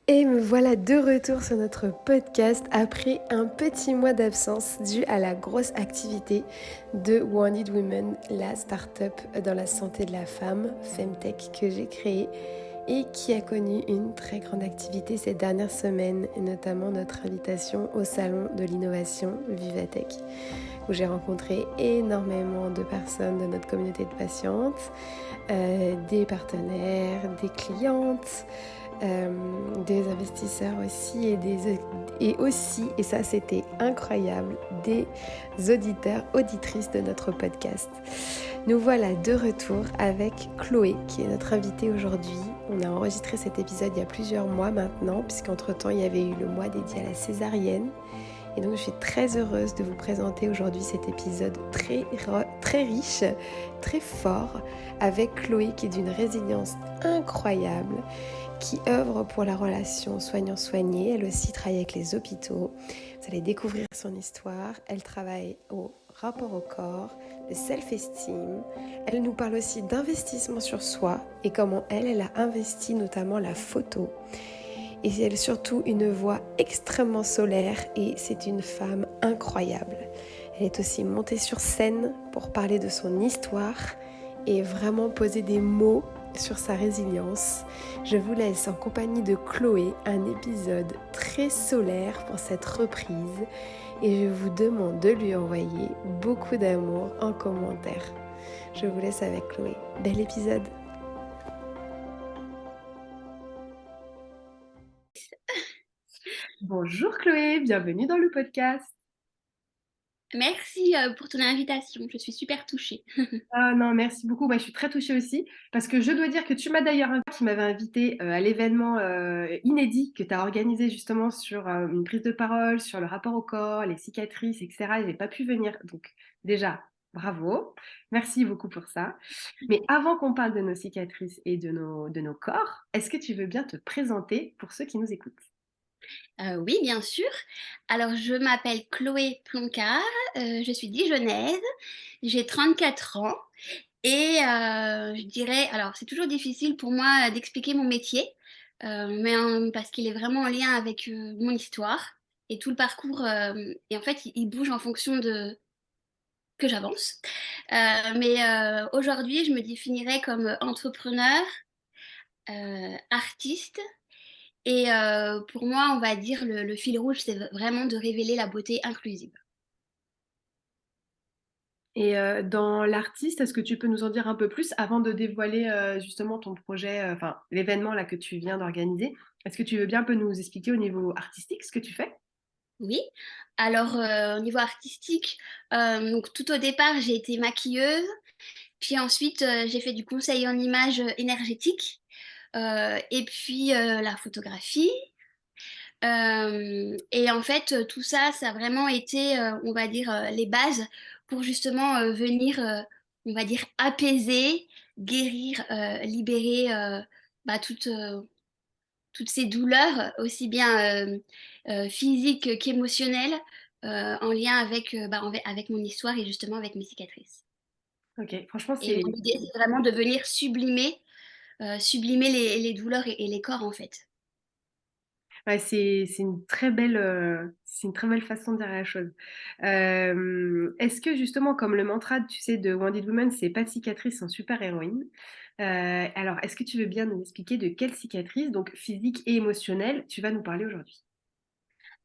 Et me voilà de retour sur notre podcast après un petit mois d'absence dû à la grosse activité de Wounded Women, la start-up dans la santé de la femme, Femtech, que j'ai créée et qui a connu une très grande activité ces dernières semaines, et notamment notre invitation au salon de l'innovation Vivatech, où j'ai rencontré énormément de personnes de notre communauté de patientes, des partenaires, des clientes, des investisseurs aussi et aussi, et ça c'était incroyable, des auditeurs, auditrices de notre podcast. Nous voilà de retour avec Chloé qui est notre invitée aujourd'hui. On a enregistré cet épisode il y a plusieurs mois maintenant, puisqu'entre-temps il y avait eu le mois dédié à la césarienne. Et donc je suis très heureuse de vous présenter aujourd'hui cet épisode très riche, très fort, avec Chloé qui est d'une résilience incroyable, qui œuvre pour la relation soignant-soigné. Elle aussi travaille avec les hôpitaux. Vous allez découvrir son histoire. Elle travaille au rapport au corps, le self-esteem. Elle nous parle aussi d'investissement sur soi et comment elle a investi notamment la photo. Et elle a surtout une voix extrêmement solaire et c'est une femme incroyable. Elle est aussi montée sur scène pour parler de son histoire et vraiment poser des mots sur sa résilience. Je vous laisse en compagnie de Chloé, un épisode très solaire pour cette reprise et je vous demande de lui envoyer beaucoup d'amour en commentaire. Je vous laisse avec Chloé. Bel épisode! Bonjour Chloé, bienvenue dans le podcast. Merci pour ton invitation, je suis super touchée. Ah non, merci beaucoup. Ouais, je suis très touchée aussi parce que je dois dire que tu m'as d'ailleurs qui m'avait invité à l'événement inédit que tu as organisé justement sur une prise de parole, sur le rapport au corps, les cicatrices, etc. Et j'ai pas pu venir. Donc déjà, bravo. Merci beaucoup pour ça. Mais avant qu'on parle de nos cicatrices et de nos corps, est-ce que tu veux bien te présenter pour ceux qui nous écoutent? Oui, bien sûr. Alors je m'appelle Chloé Ploncard, je suis dijonnaise, j'ai 34 ans et je dirais alors c'est toujours difficile pour moi d'expliquer mon métier, parce qu'il est vraiment en lien avec, mon histoire et tout le parcours, et en fait il bouge en fonction de que j'avance. Aujourd'hui je me définirais comme entrepreneur, artiste. Et pour moi, on va dire le fil rouge, c'est vraiment de révéler la beauté inclusive. Et dans l'artiste, est-ce que tu peux nous en dire un peu plus avant de dévoiler justement ton projet, enfin l'événement là que tu viens d'organiser? Est-ce que tu veux bien un peu nous expliquer au niveau artistique ce que tu fais? Oui. Alors, au niveau artistique, donc tout au départ, j'ai été maquilleuse, puis ensuite, j'ai fait du conseil en images, énergétiques, et puis, la photographie. Et en fait, tout ça, ça a vraiment été, on va dire, les bases pour justement, venir, on va dire apaiser, guérir, libérer, toutes, toutes ces douleurs, aussi bien, physiques qu'émotionnelles, en lien avec, avec mon histoire et justement avec mes cicatrices. Ok, franchement Et mon c'est idée, c'est vraiment de venir sublimer les douleurs et les corps, en fait. ouais, c'est une très belle façon de dire la chose. Est-ce que justement comme le mantra tu sais de Wonder Woman, c'est pas de cicatrices sans super héroïne. Alors est-ce que tu veux bien nous expliquer de quelles cicatrices, donc physiques et émotionnelles, tu vas nous parler aujourd'hui?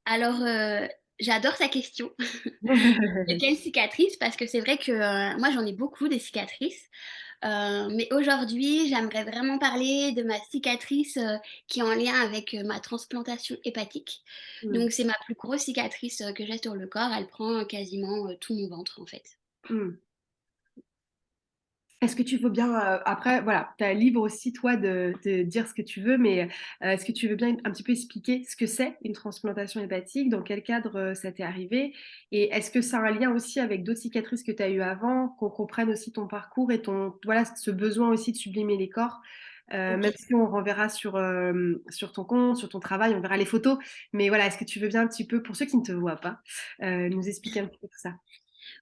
Alors, j'adore ta question. De quelle cicatrice? Parce que c'est vrai que, moi j'en ai beaucoup des cicatrices, mais aujourd'hui j'aimerais vraiment parler de ma cicatrice, qui est en lien avec, ma transplantation hépatique. Mm. Donc c'est ma plus grosse cicatrice, que j'ai sur le corps, elle prend, quasiment, tout mon ventre en fait. Mm. Est-ce que tu veux bien, après, voilà, tu es libre aussi, toi, de dire ce que tu veux, mais est-ce que tu veux bien un petit peu expliquer ce que c'est une transplantation hépatique, dans quel cadre ça t'est arrivé, et est-ce que ça a un lien aussi avec d'autres cicatrices que tu as eues avant, qu'on comprenne aussi ton parcours et voilà, ce besoin aussi de sublimer les corps, même OK. si on renverra sur ton compte, sur ton travail, on verra les photos, mais voilà, est-ce que tu veux bien un petit peu, pour ceux qui ne te voient pas, nous expliquer un petit peu tout ça?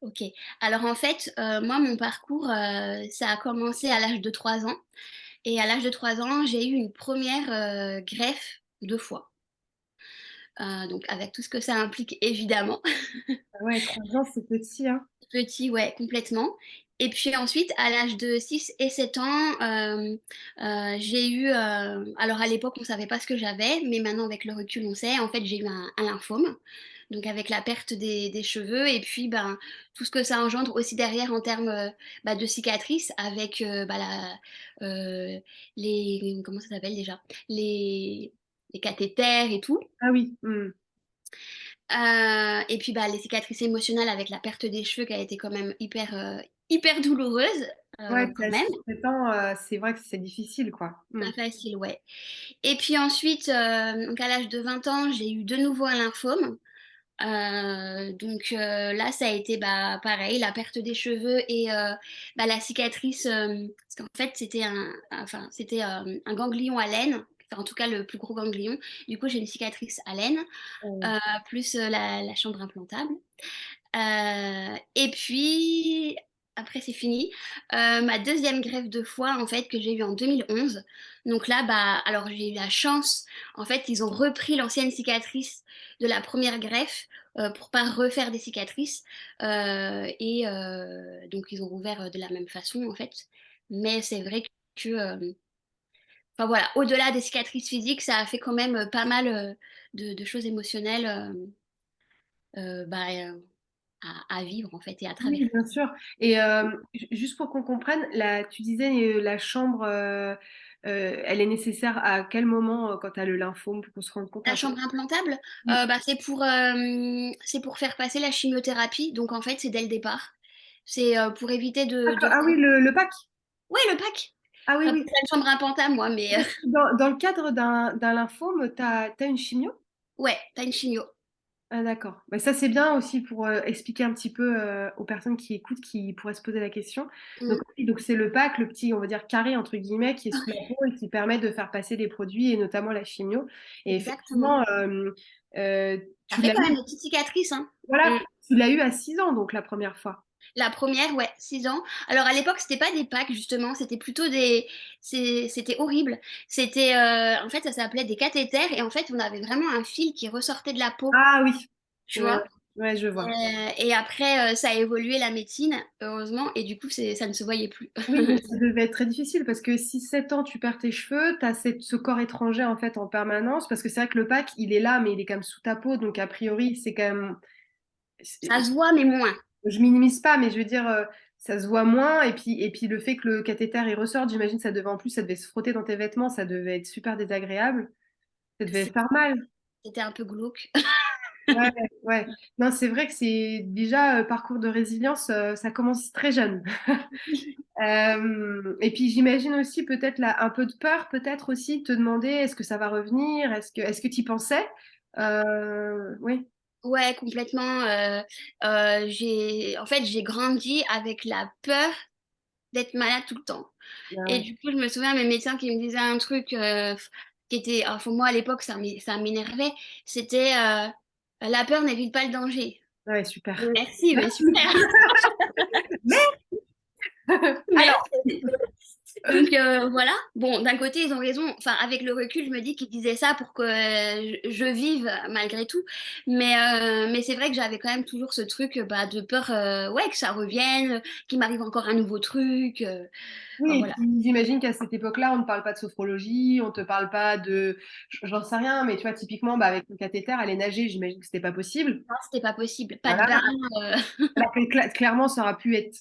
OK. Alors en fait, moi mon parcours, ça a commencé à l'âge de 3 ans et à l'âge de 3 ans, j'ai eu une première re greffe, 2 fois. Donc avec tout ce que ça implique évidemment. Ah ouais, 3 ans, c'est petit, hein. Petit, ouais, complètement. Et puis ensuite, à l'âge de 6 et 7 ans, j'ai eu, alors à l'époque, on savait pas ce que j'avais, mais maintenant avec le recul, on sait. En fait, j'ai eu un lymphome, donc avec la perte des cheveux et puis, ben, tout ce que ça engendre aussi derrière en termes, bah, de cicatrices avec, bah, les comment ça s'appelle déjà? Les les cathéters et tout. Ah oui, mmh. Et puis, bah, les cicatrices émotionnelles avec la perte des cheveux qui a été quand même hyper douloureuse, Ouais, tu quand as même. 6-7 ans, c'est vrai que c'est difficile, quoi. Mmh. Pas facile, ouais. Et puis ensuite, donc à l'âge de 20 ans, j'ai eu de nouveau un lymphome. Là, ça a été, bah, pareil, la perte des cheveux et bah, la cicatrice, parce qu'en fait, c'était un ganglion à laine, enfin, en tout cas, le plus gros ganglion. Du coup, j'ai une cicatrice à laine, Mmh. plus, la chambre implantable. Et puis après c'est fini. Ma deuxième greffe de foie en fait que j'ai eue en 2011. Donc là, bah, alors j'ai eu la chance, en fait, ils ont repris l'ancienne cicatrice de la première greffe, pour pas refaire des cicatrices, donc ils ont rouvert, de la même façon en fait. Mais c'est vrai que, enfin voilà, au-delà des cicatrices physiques, ça a fait quand même, pas mal, de choses émotionnelles, bah, à vivre en fait et à Oui, traverser. bien sûr. Et juste pour qu'on comprenne, là, tu disais la chambre, elle est nécessaire à quel moment quand tu as le lymphome pour qu'on se rende compte La un peu? chambre implantable, Oui. bah, c'est pour faire passer la chimiothérapie, donc en fait, c'est dès le départ. C'est, pour éviter de Ah oui, le pack. ouais, le PAC! Ah oui, J'appelle oui. ça une chambre implantable moi, mais Dans le cadre d'un lymphome, tu as une chimio? ouais, tu as une chimio. Ah d'accord. Bah, ça, c'est bien aussi pour expliquer un petit peu aux personnes qui écoutent, qui pourraient se poser la question. Donc, Mmh. oui, donc c'est le pack, le petit, on va dire, carré, entre guillemets, qui est sous la peau et qui permet de faire passer des produits et notamment la chimio. Et Exactement. effectivement, Ça tu fait l'as quand même eu, des petites cicatrices, hein. voilà, Mmh. tu l'as eu à 6 ans, donc la première fois. La première, ouais, 6 ans. Alors à l'époque, c'était pas des PAC justement, c'était plutôt c'était horrible. C'était, en fait, ça s'appelait des cathéters et en fait, on avait vraiment un fil qui ressortait de la peau, Ah oui, tu ouais, vois? ouais, je vois. Et après, ça a évolué la médecine, heureusement, et du coup, ça ne se voyait plus. Oui, donc ça devait être très difficile parce que si 7 ans tu perds tes cheveux, tu as ce corps étranger en fait en permanence parce que c'est vrai que le pack il est là mais il est quand même sous ta peau donc a priori c'est quand même Ça se voit, mais moins. je minimise pas mais je veux dire ça se voit moins et puis le fait que le cathéter il ressorte, j'imagine ça devait en plus ça devait se frotter dans tes vêtements, ça devait être super désagréable, ça devait C'est faire mal. C'était un peu glauque. Ouais, ouais. Non, c'est vrai que c'est déjà parcours de résilience, ça commence très jeune. Et puis j'imagine aussi peut-être là un peu de peur, peut-être aussi te demander est-ce que ça va revenir, est-ce que tu y pensais? Oui. Ouais, complètement, j'ai grandi avec la peur d'être malade tout le temps Ah et ouais. du coup, je me souviens mes médecins qui me disaient un truc, qui était enfin moi à l'époque ça m'énervait, c'était, «La peur n'évite pas le danger». Ouais, super. Merci, mais super, Alors, merci. Donc voilà. Bon, d'un côté, ils ont raison. Enfin, avec le recul, je me dis qu'ils disaient ça pour que je vive malgré tout. Mais c'est vrai que j'avais quand même toujours ce truc, bah, de peur, ouais, que ça revienne, qu'il m'arrive encore un nouveau truc. oui, Enfin et voilà. puis j'imagine qu'à cette époque-là, on ne parle pas de sophrologie, on ne te parle pas de, j'en sais rien, mais tu vois, typiquement, bah, avec le cathéter, aller nager, j'imagine que c'était pas possible. Non, c'était pas possible. Pas de Voilà. bain. Alors que clairement, ça aura pu être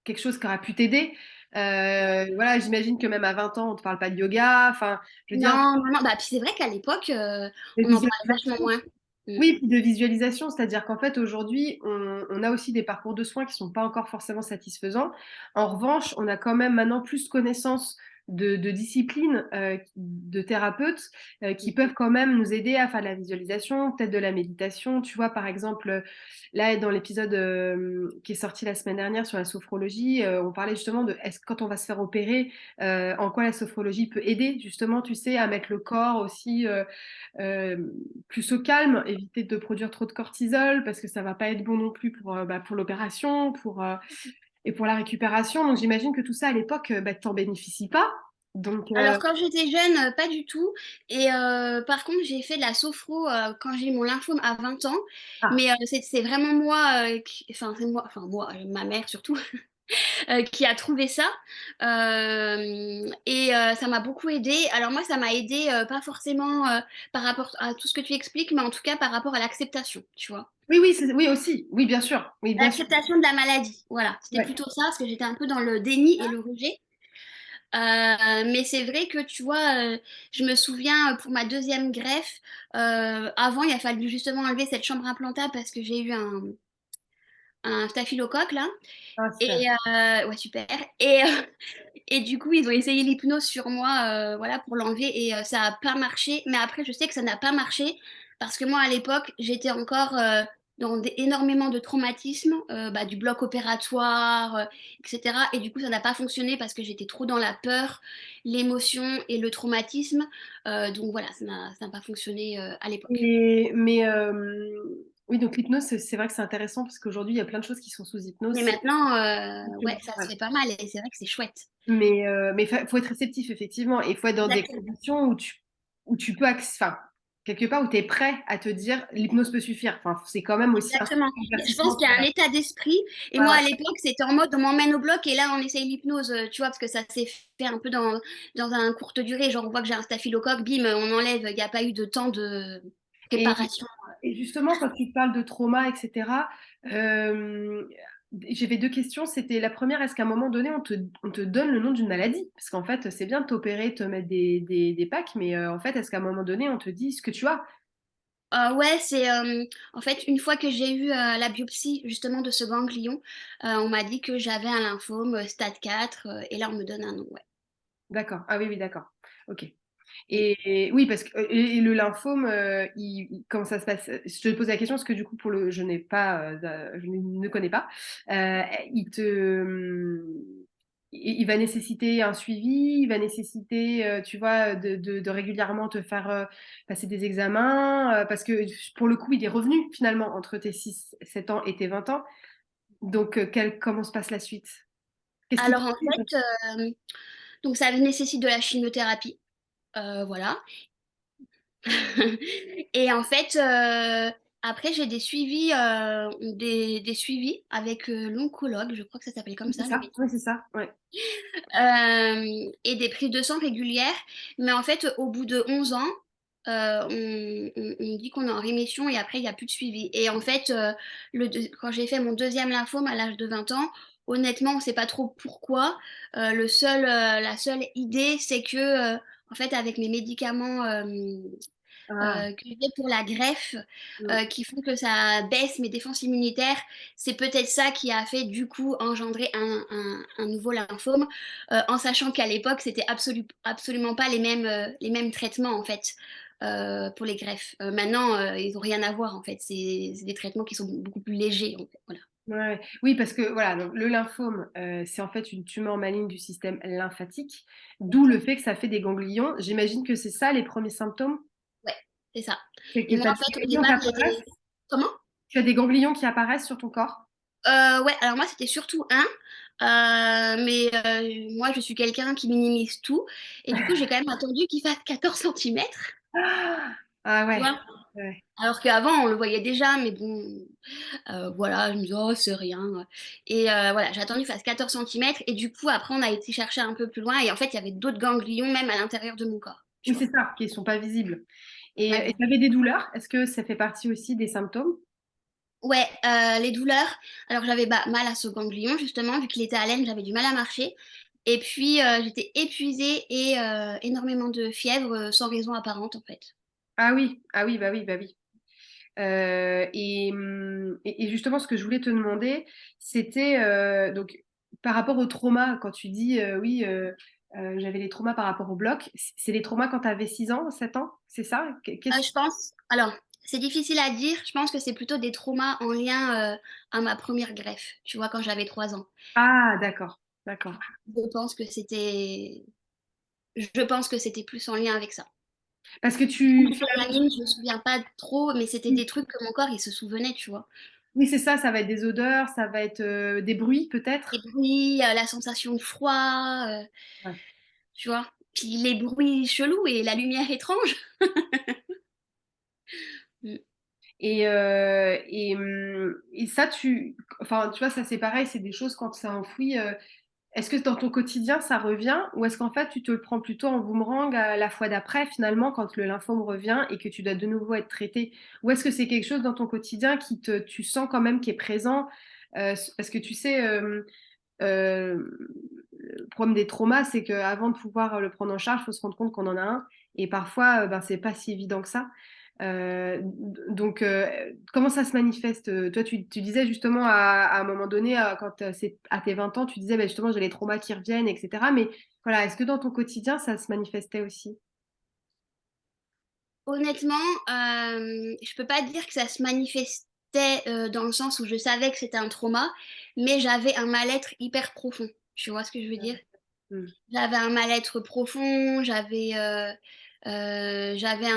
quelque chose qui aura pu t'aider. Voilà, j'imagine que même à 20 ans, on ne te parle pas de yoga. Enfin, je veux dire, Non, non, non. Bah, puis c'est vrai qu'à l'époque, de on en parlait vachement visualisation. moins. Mm. Oui, puis de visualisation, c'est-à-dire qu'en fait, aujourd'hui, on a aussi des parcours de soins qui sont pas encore forcément satisfaisants. En revanche, on a quand même maintenant plus connaissance de disciplines, de thérapeutes, qui peuvent quand même nous aider à faire de la visualisation, peut-être de la méditation. Tu vois, par exemple, là, dans l'épisode qui est sorti la semaine dernière sur la sophrologie, on parlait justement de est-ce que quand on va se faire opérer, en quoi la sophrologie peut aider, justement, tu sais, à mettre le corps aussi euh, plus au calme, éviter de produire trop de cortisol parce que ça va pas être bon non plus pour l'opération, et pour la récupération. Donc j'imagine que tout ça à l'époque, t'en bénéficies pas. Donc, Alors quand j'étais jeune, pas du tout. Et par contre, j'ai fait de la sophro quand j'ai eu mon lymphome à 20 ans. ah, Mais c'est vraiment moi, enfin c'est moi, enfin moi, ma mère surtout, qui a trouvé ça. Et ça m'a beaucoup aidé. Alors moi, ça m'a aidé pas forcément par rapport à tout ce que tu expliques, mais en tout cas par rapport à l'acceptation, tu vois. oui, oui, oui aussi, oui, bien sûr, oui, bien sûr. L'acceptation de la maladie, voilà. C'était Ouais. plutôt ça, parce que j'étais un peu dans le déni et le rejet. Mais c'est vrai que tu vois, je me souviens pour ma deuxième greffe, avant il a fallu justement enlever cette chambre implantable parce que j'ai eu un staphylocoque là. Ah, Et super. ouais, super. Et du coup, ils ont essayé l'hypnose sur moi, voilà, pour l'enlever et ça a pas marché. Mais après, je sais que ça n'a pas marché parce que moi, à l'époque, j'étais encore dans énormément de traumatismes, bah, du bloc opératoire, etc. Et du coup, ça n'a pas fonctionné parce que j'étais trop dans la peur, l'émotion et le traumatisme. Donc voilà, ça n'a pas fonctionné à l'époque. Mais oui, donc l'hypnose, c'est vrai que c'est intéressant parce qu'aujourd'hui, il y a plein de choses qui sont sous hypnose. Mais maintenant, ouais, ça se Ouais. fait pas mal et c'est vrai que c'est chouette. Mais faut être réceptif, effectivement. Et il faut être dans des Exactement. conditions où tu peux, enfin, quelque part où tu es prêt à te dire l'hypnose peut suffire. Enfin, c'est quand même aussi un Exactement. Je pense divertissement. qu'il y a un état d'esprit. Et Ouais, moi, ouais. à l'époque, c'était en mode on m'emmène au bloc et là, on essaye l'hypnose, tu vois, parce que ça s'est fait un peu dans un courte durée. Genre, on voit que j'ai un staphylocoque, bim, on enlève. Il n'y a pas eu de temps de Et, préparation. et justement, quand tu parles de trauma, etc., euh, j'avais deux questions. C'était la première, est-ce qu'à un moment donné, on te donne le nom d'une maladie? Parce qu'en fait, c'est bien de t'opérer, te mettre des packs, mais en fait, est-ce qu'à un moment donné, on te dit ce que tu as? Ouais, c'est en fait une fois que j'ai eu la biopsie justement de ce ganglion, on m'a dit que j'avais un lymphome stade 4 et là on me donne un nom. Ouais. D'accord. Ah oui, oui, d'accord. Ok. Mm. Et oui, parce que et le lymphome, comment ça se passe? Je te pose la question parce que du coup, je n'ai pas, je ne connais pas. Euh, il te, il va nécessiter un suivi, il va nécessiter, tu vois, de régulièrement te faire passer des examens, parce que pour le coup, il est revenu finalement entre tes 6 7 ans et tes 20 ans. Donc, comment se passe la suite? Qu'est-ce qui... Alors en fait, donc ça nécessite de la chimiothérapie, voilà. Et en fait, après, j'ai des suivis, des suivis avec l'oncologue, je crois que ça s'appelle comme C'est ça, ça, oui, c'est ça, ouais. et des prises de sang régulières. Mais en fait, au bout de 11 ans, on dit qu'on est en rémission et après, il n'y a plus de suivi. Et en fait, quand j'ai fait mon deuxième lymphome à l'âge de 20 ans, honnêtement, on ne sait pas trop pourquoi. La seule idée, c'est que, en fait, avec mes médicaments Ah, que j'ai pour la greffe, mm. qui font que ça baisse mes défenses immunitaires. C'est peut-être ça qui a fait du coup engendrer un nouveau lymphome, en sachant qu'à l'époque, c'était absolument pas les mêmes traitements en fait. Pour les greffes. Maintenant, ils n'ont rien à voir en fait. C'est des traitements qui sont beaucoup plus légers en fait. Voilà. Ouais. Oui, parce que voilà, donc, le lymphome, c'est en fait une tumeur maligne du système lymphatique, d'où le fait que ça fait des ganglions. J'imagine que c'est ça les premiers symptômes, Ouais, c'est ça. c'est que Et tu moi as en des fait, au ganglions qui départ, apparaissent. comment? Tu as des ganglions qui apparaissent sur ton corps. Ouais, alors moi c'était surtout un, mais moi je suis quelqu'un qui minimise tout, et du coup j'ai quand même attendu qu'il fasse 14 centimètres, Ah, ah tu ouais. vois. Ouais. Alors qu'avant on le voyait déjà, mais bon, voilà, je me disais, oh c'est rien. Et voilà, j'ai attendu qu'il fasse 14 centimètres, et du coup après on a été chercher un peu plus loin, et en fait il y avait d'autres ganglions même à l'intérieur de mon corps, tu Oui, vois. c'est ça, qui ne sont pas visibles. Et Ouais. tu avais des douleurs? Est-ce que ça fait partie aussi des symptômes? Ouais, les douleurs. Alors j'avais bah, mal à ce ganglion justement, vu qu'il était à l'aine, j'avais du mal à marcher. Et puis j'étais épuisée et énormément de fièvre sans raison apparente en fait. Ah oui, ah oui, bah oui, bah oui. Et justement, ce que je voulais te demander, c'était donc par rapport au trauma, quand tu dis oui, j'avais des traumas par rapport au bloc, c'est les traumas quand tu avais 6 ans, 7 ans, c'est ça? Je pense, alors c'est difficile à dire, je pense que c'est plutôt des traumas en lien à ma première greffe, tu vois, quand j'avais 3 ans. Ah, d'accord, d'accord. Je pense que c'était, je pense que c'était plus en lien avec ça. Parce que Sur la ligne, je me souviens pas trop, mais c'était des trucs que mon corps il se souvenait, tu vois. oui, c'est ça, ça va être des odeurs, ça va être des bruits Les peut-être. bruits, la sensation de froid, Ouais. tu vois. Puis les bruits chelous et la lumière étrange. Mmh. Et ça, enfin, tu vois, ça c'est pareil, c'est des choses quand c'est enfoui. Est-ce que dans ton quotidien ça revient ou est-ce qu'en fait tu te le prends plutôt en boomerang à la fois d'après finalement quand le lymphome revient et que tu dois de nouveau être traité? Ou est-ce que c'est quelque chose dans ton quotidien tu sens quand même qui est présent? Parce que tu sais, le problème des traumas, c'est qu'avant de pouvoir le prendre en charge, il faut se rendre compte qu'on en a un. Et parfois, ben, c'est pas si évident que ça. Donc, comment ça se manifeste? Toi, tu disais justement à un moment donné, quand c'est à tes 20 ans, tu disais ben, justement j'ai les traumas qui reviennent, etc. Mais voilà, est-ce que dans ton quotidien, ça se manifestait aussi? Honnêtement, je peux pas dire que ça se manifestait, dans le sens où je savais que c'était un trauma, mais j'avais un mal-être hyper profond. Tu vois ce que je veux dire? Mm. J'avais un mal-être profond, j'avais un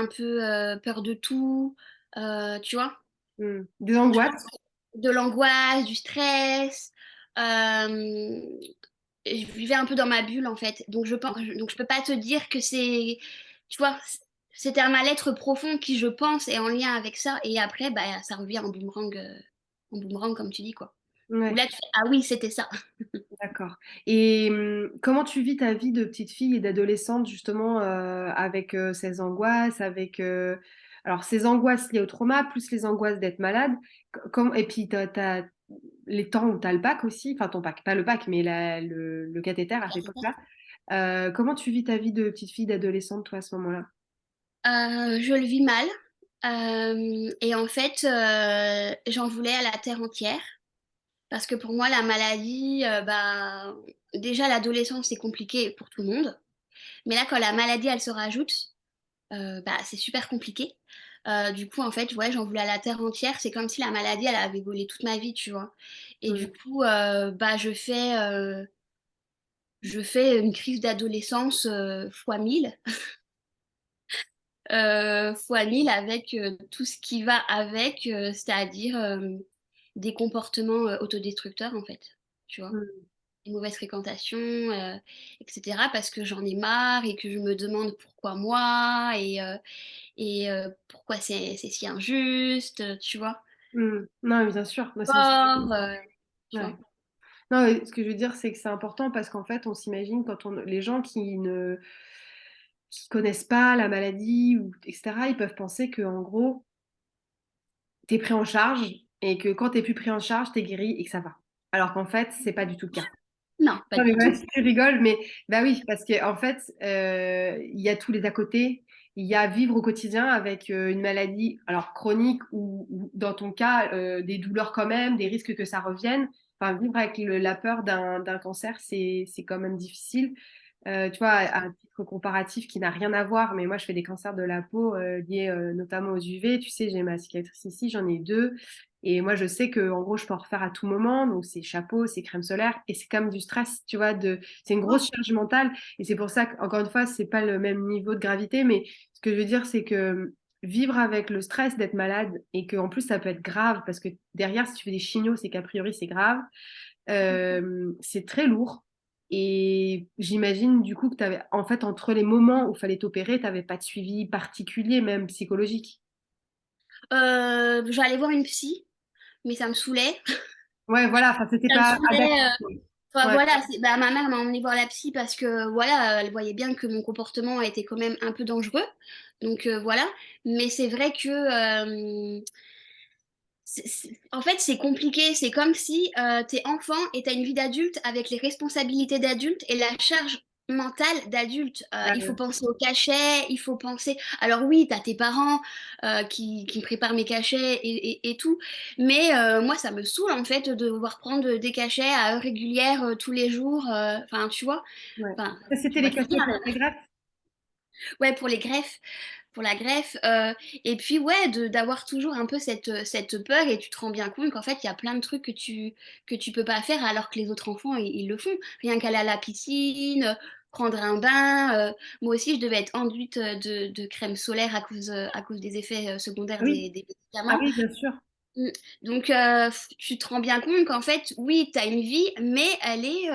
peu, peur de tout, tu vois? Mm. Des angoisses? De l'angoisse, du stress, hem, je vivais un peu dans ma bulle, en fait. Donc je peux pas te dire que c'est tu vois? C'était un mal-être profond qui, je pense, est en lien avec ça et après, bah, ça revient en boomerang comme tu dis, quoi. Où Ouais. là, tu fais: «Ah oui, c'était ça». D'accord. Et comment tu vis ta vie de petite fille et d'adolescente justement avec ces angoisses, avec alors ces angoisses liées au trauma, plus les angoisses d'être malade, et puis t'as les temps où tu as le bac aussi, enfin ton bac, pas le bac, mais le cathéter à cette époque-là. Comment tu vis ta vie de petite fille, d'adolescente, toi, à ce moment-là? Je le vis mal, et en fait, j'en voulais à la terre entière parce que pour moi, la maladie, bah, déjà l'adolescence, c'est compliqué pour tout le monde. Mais là, quand la maladie, elle se rajoute, bah, c'est super compliqué. Du coup, en fait, ouais, j'en voulais à la terre entière. C'est comme si la maladie, elle avait volé toute ma vie, tu vois? Et du Mm, coup, bah, je fais une crise d'adolescence, fois 1000, fois 1000 avec, tout ce qui va avec, c'est-à-dire, des comportements, autodestructeurs, en fait, tu vois? mm, Une mauvaise fréquentation, et cetera, parce que j'en ai marre et que je me demande pourquoi moi pourquoi c'est si injuste, tu vois? mm. Non, mais bien sûr. Non, Sport, tu vois? ouais. Non, mais ce que je veux dire, c'est que c'est important parce qu'en fait, on s'imagine les gens qui connaissent pas la maladie ou etc. Ils peuvent penser que en gros, t'es pris en charge et que quand t'es plus pris en charge, t'es guéri et que ça va. Alors qu'en fait, c'est pas du tout le cas. Non, pas Non, mais du ouais, tout. tu rigoles, mais bah oui, parce qu'en fait, il y a tous les à côté. Il y a vivre au quotidien avec une maladie, alors chronique ou dans ton cas, des douleurs quand même, des risques que ça revienne. Enfin, vivre avec la peur d'un cancer, c'est quand même difficile. Tu vois, à un titre comparatif qui n'a rien à voir, mais moi, je fais des cancers de la peau liés notamment aux UV. Tu sais, j'ai ma cicatrice ici, j'en ai deux. Et moi, je sais que en gros, je peux en refaire à tout moment. Donc, c'est chapeau, c'est crème solaire. Et c'est comme du stress, tu vois. C'est une grosse charge mentale. Et c'est pour ça qu'encore une fois, c'est pas le même niveau de gravité. Mais ce que je veux dire, c'est que vivre avec le stress d'être malade et qu'en plus, ça peut être grave parce que derrière, si tu fais des chignos, c'est qu'a priori, c'est grave. C'est très lourd. Et j'imagine du coup que tu avais, en fait, entre les moments où il fallait t'opérer, tu n'avais pas de suivi particulier, même psychologique. J'allais voir une psy, mais ça me saoulait. Ouais, voilà, enfin, c'était Ça me pas adapté. saoulait, enfin Ouais. voilà, bah, ma mère m'a emmenée voir la psy parce que voilà, elle voyait bien que mon comportement était quand même un peu dangereux. Donc voilà. Mais c'est vrai que, en fait, c'est compliqué. C'est comme si t'es enfant et t'as une vie d'adulte avec les responsabilités d'adulte et la charge mentale d'adulte. Il faut Ouais. penser au cachet, il faut penser. Alors oui, t'as tes parents qui me préparent mes cachets et tout, mais moi, ça me saoule en fait de devoir prendre des cachets à heure régulière tous les jours. Enfin, tu vois. Ouais. Enfin, Ça, tu c'était vois les très cachets bien. pour les greffes. Ouais, pour les greffes, pour la greffe, et puis ouais, d'avoir toujours un peu cette peur et tu te rends bien compte qu'en fait, il y a plein de trucs que tu peux pas faire alors que les autres enfants, ils le font. Rien qu'aller à la piscine, prendre un bain, moi aussi je devais être enduite, de crème solaire à cause des effets, secondaires Oui. des Ah médicaments. oui, bien sûr. Mmh. Donc tu te rends bien compte qu'en fait, oui, tu as une vie, mais elle est,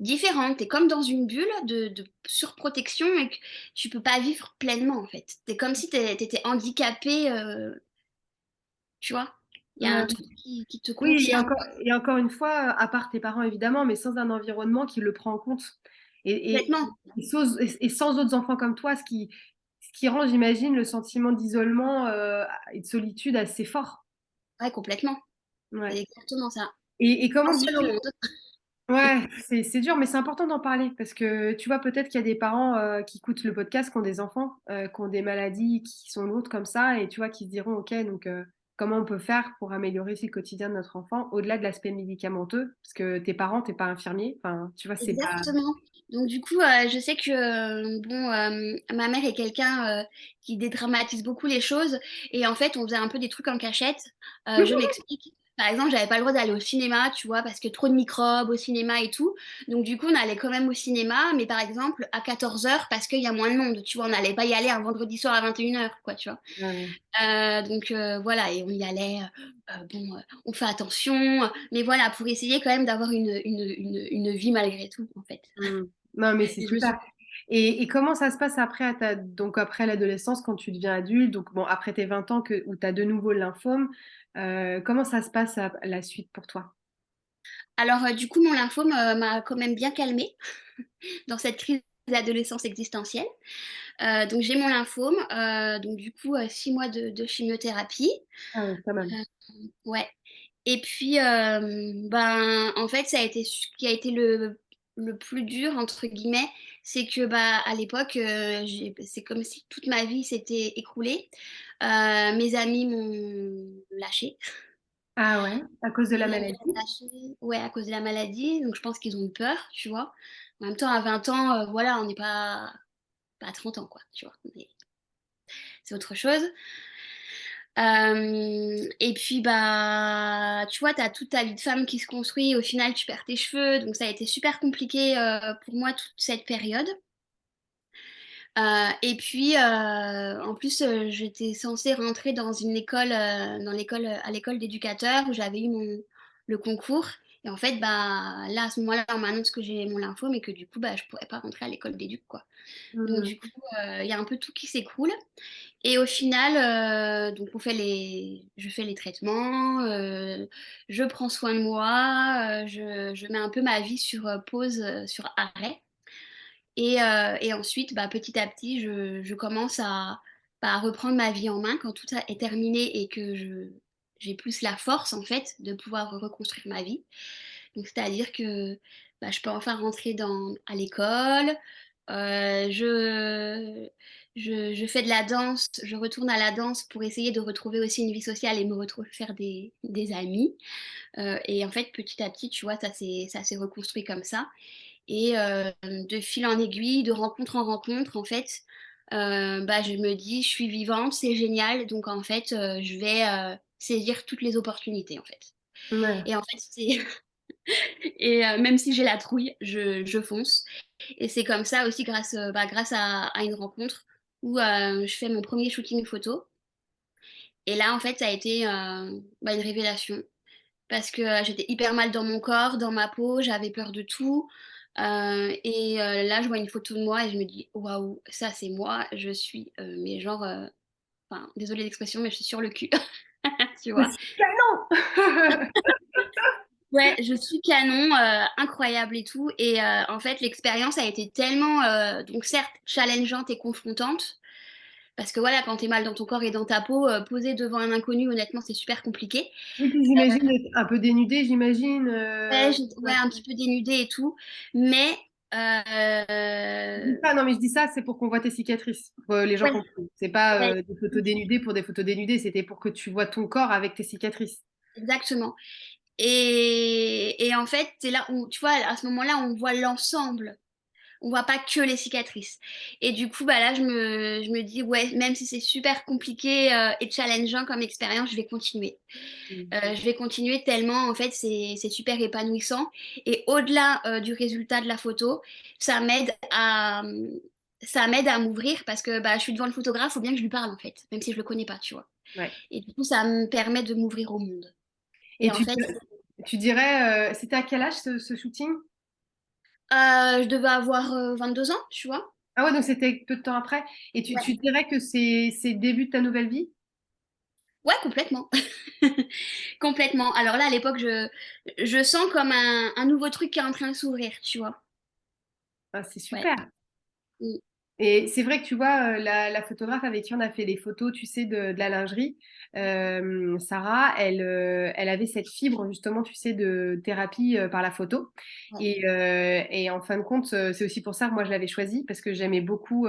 différente. Tu es comme dans une bulle de surprotection et que tu peux pas vivre pleinement, en fait. C'est comme si tu étais handicapé, tu vois? Il y a un Ouais. truc qui te Oui, contient. et encore une fois, à part tes parents évidemment, mais sans un environnement qui le prend en compte. Complètement. Et sans autres enfants comme toi, ce qui rend, j'imagine, le sentiment d'isolement et de solitude assez fort. Ouais, complètement. C'est Ouais. exactement ça. Et comment Seul au tu... monde. Ouais, c'est dur, mais c'est important d'en parler parce que tu vois, peut-être qu'il y a des parents qui écoutent le podcast, qui ont des enfants, qui ont des maladies qui sont lourdes comme ça, et tu vois, qui se diront, OK, donc comment on peut faire pour améliorer aussi le quotidien de notre enfant, au-delà de l'aspect médicamenteux, parce que tes parents, t'es pas infirmier, enfin, tu vois, c'est pas... Exactement. Donc du coup, je sais que bon, ma mère est quelqu'un qui dédramatise beaucoup les choses et en fait, on faisait un peu des trucs en cachette. Je m'explique. Par exemple, j'avais pas le droit d'aller au cinéma, tu vois, parce que trop de microbes au cinéma et tout. Donc du coup, on allait quand même au cinéma, mais par exemple à 14h parce qu'il y a moins de monde, tu vois, on n'allait pas y aller un vendredi soir à 21h, quoi, tu vois. Ouais. Donc voilà, et on y allait. Bon, on fait attention, mais voilà, pour essayer quand même d'avoir une vie malgré tout, en fait. Hmm. Non, mais c'est Et je me suis... super. Et comment ça se passe après, donc après l'adolescence, quand tu deviens adulte, donc bon, après tes 20 ans où tu as de nouveau le lymphome, comment ça se passe à la suite pour toi? Alors, du coup, mon lymphome m'a quand même bien calmée dans cette crise d'adolescence existentielle. Donc, j'ai mon lymphome, donc du coup, 6 mois de chimiothérapie. Ah oui, pas mal. Euh, ouais. Et puis, ben, en fait, ça a été ce qui a été le plus dur, entre guillemets, c'est que bah, à l'époque, c'est comme si toute ma vie s'était écroulée. Mes amis m'ont lâché. Ah ouais, à cause de Mes la amis maladie? m'ont lâché, ouais, à cause de la maladie. Donc, je pense qu'ils ont eu peur, tu vois. En même temps, à 20 ans, voilà, on n'est pas à 30 ans, quoi, tu vois. C'est autre chose. Et puis, bah, tu vois, tu as toute ta vie de femme qui se construit. Au final, tu perds tes cheveux. Donc, ça a été super compliqué pour moi toute cette période. Et puis, en plus, j'étais censée rentrer dans une école, à l'école d'éducateur où j'avais eu le concours. Et en fait, bah, là, à ce moment-là, on m'annonce que j'ai mon lymphome et que du coup, bah, je pourrais pas rentrer à l'école d'éduc, quoi. Donc, Hmm. du coup, il y a un peu tout qui s'écroule. Et au final, donc je fais les traitements, je prends soin de moi, je mets un peu ma vie sur pause, sur arrêt. Et ensuite, bah, petit à petit, je commence à reprendre ma vie en main quand tout ça est terminé et que j'ai plus la force, en fait, de pouvoir reconstruire ma vie. Donc, c'est-à-dire que bah, je peux enfin rentrer à l'école, je fais de la danse, je retourne à la danse pour essayer de retrouver aussi une vie sociale et me retrouver faire des amis. Et en fait, petit à petit, tu vois, ça s'est reconstruit comme ça. Et de fil en aiguille, de rencontre en rencontre, en fait, bah, je me dis, je suis vivante, c'est génial, donc en fait, je vais saisir toutes les opportunités, en fait. Ouais. Et en fait, et même si j'ai la trouille, je fonce. Et c'est comme ça aussi, grâce à une rencontre où je fais mon premier shooting photo. Et là, en fait, ça a été bah, une révélation parce que j'étais hyper mal dans mon corps, dans ma peau, j'avais peur de tout. Et là, je vois une photo de moi et je me dis, waouh, ça c'est moi, je suis, mais genre, enfin, désolée l'expression, mais je suis sur le cul, tu Je vois. suis canon! Ouais, je suis canon, incroyable et tout. Et en fait, l'expérience a été tellement, donc certes, challengeante et confrontante, parce que voilà, quand t'es mal dans ton corps et dans ta peau, poser devant un inconnu, honnêtement, c'est super compliqué. Oui, puis j'imagine être un peu dénudée, j'imagine. Ouais, ouais, Ouais. un petit peu dénudée et tout, mais Je dis ça, non, mais je dis ça, c'est pour qu'on voit tes cicatrices, pour que les gens ouais, comprennent. C'est pas ouais, des photos dénudées pour des photos dénudées, c'était pour que tu vois ton corps avec tes cicatrices. exactement. Et en fait, c'est là où, tu vois, à ce moment-là, on voit l'ensemble. On voit pas que les cicatrices. Et du coup, bah là, je me dis, ouais, même si c'est super compliqué et challengeant comme expérience, je vais continuer. Mm. Je vais continuer tellement, en fait, c'est super épanouissant. Et au-delà du résultat de la photo, ça m'aide à, ça m'aide à m'ouvrir parce que bah, je suis devant le photographe, il faut bien que je lui parle, en fait, même si je le connais pas, tu vois. Ouais. Et du coup, ça me permet de m'ouvrir au monde. Et Et en fait, tu dirais, c'était à quel âge ce shooting? Je devais avoir 22 ans, tu vois. Ah ouais, donc c'était peu de temps après. Et tu dirais que c'est le début de ta nouvelle vie? Ouais, complètement. Complètement. Alors là, à l'époque, je sens comme un nouveau truc qui est en train de s'ouvrir, tu vois. Ah, c'est Ouais. super. Mm. Et c'est vrai que tu vois, la photographe avec qui on a fait les photos, tu sais, de la lingerie, Sarah, elle avait cette fibre justement, tu sais, de thérapie par la photo. Ouais. Et en fin de compte, c'est aussi pour ça que moi je l'avais choisie, parce que j'aimais beaucoup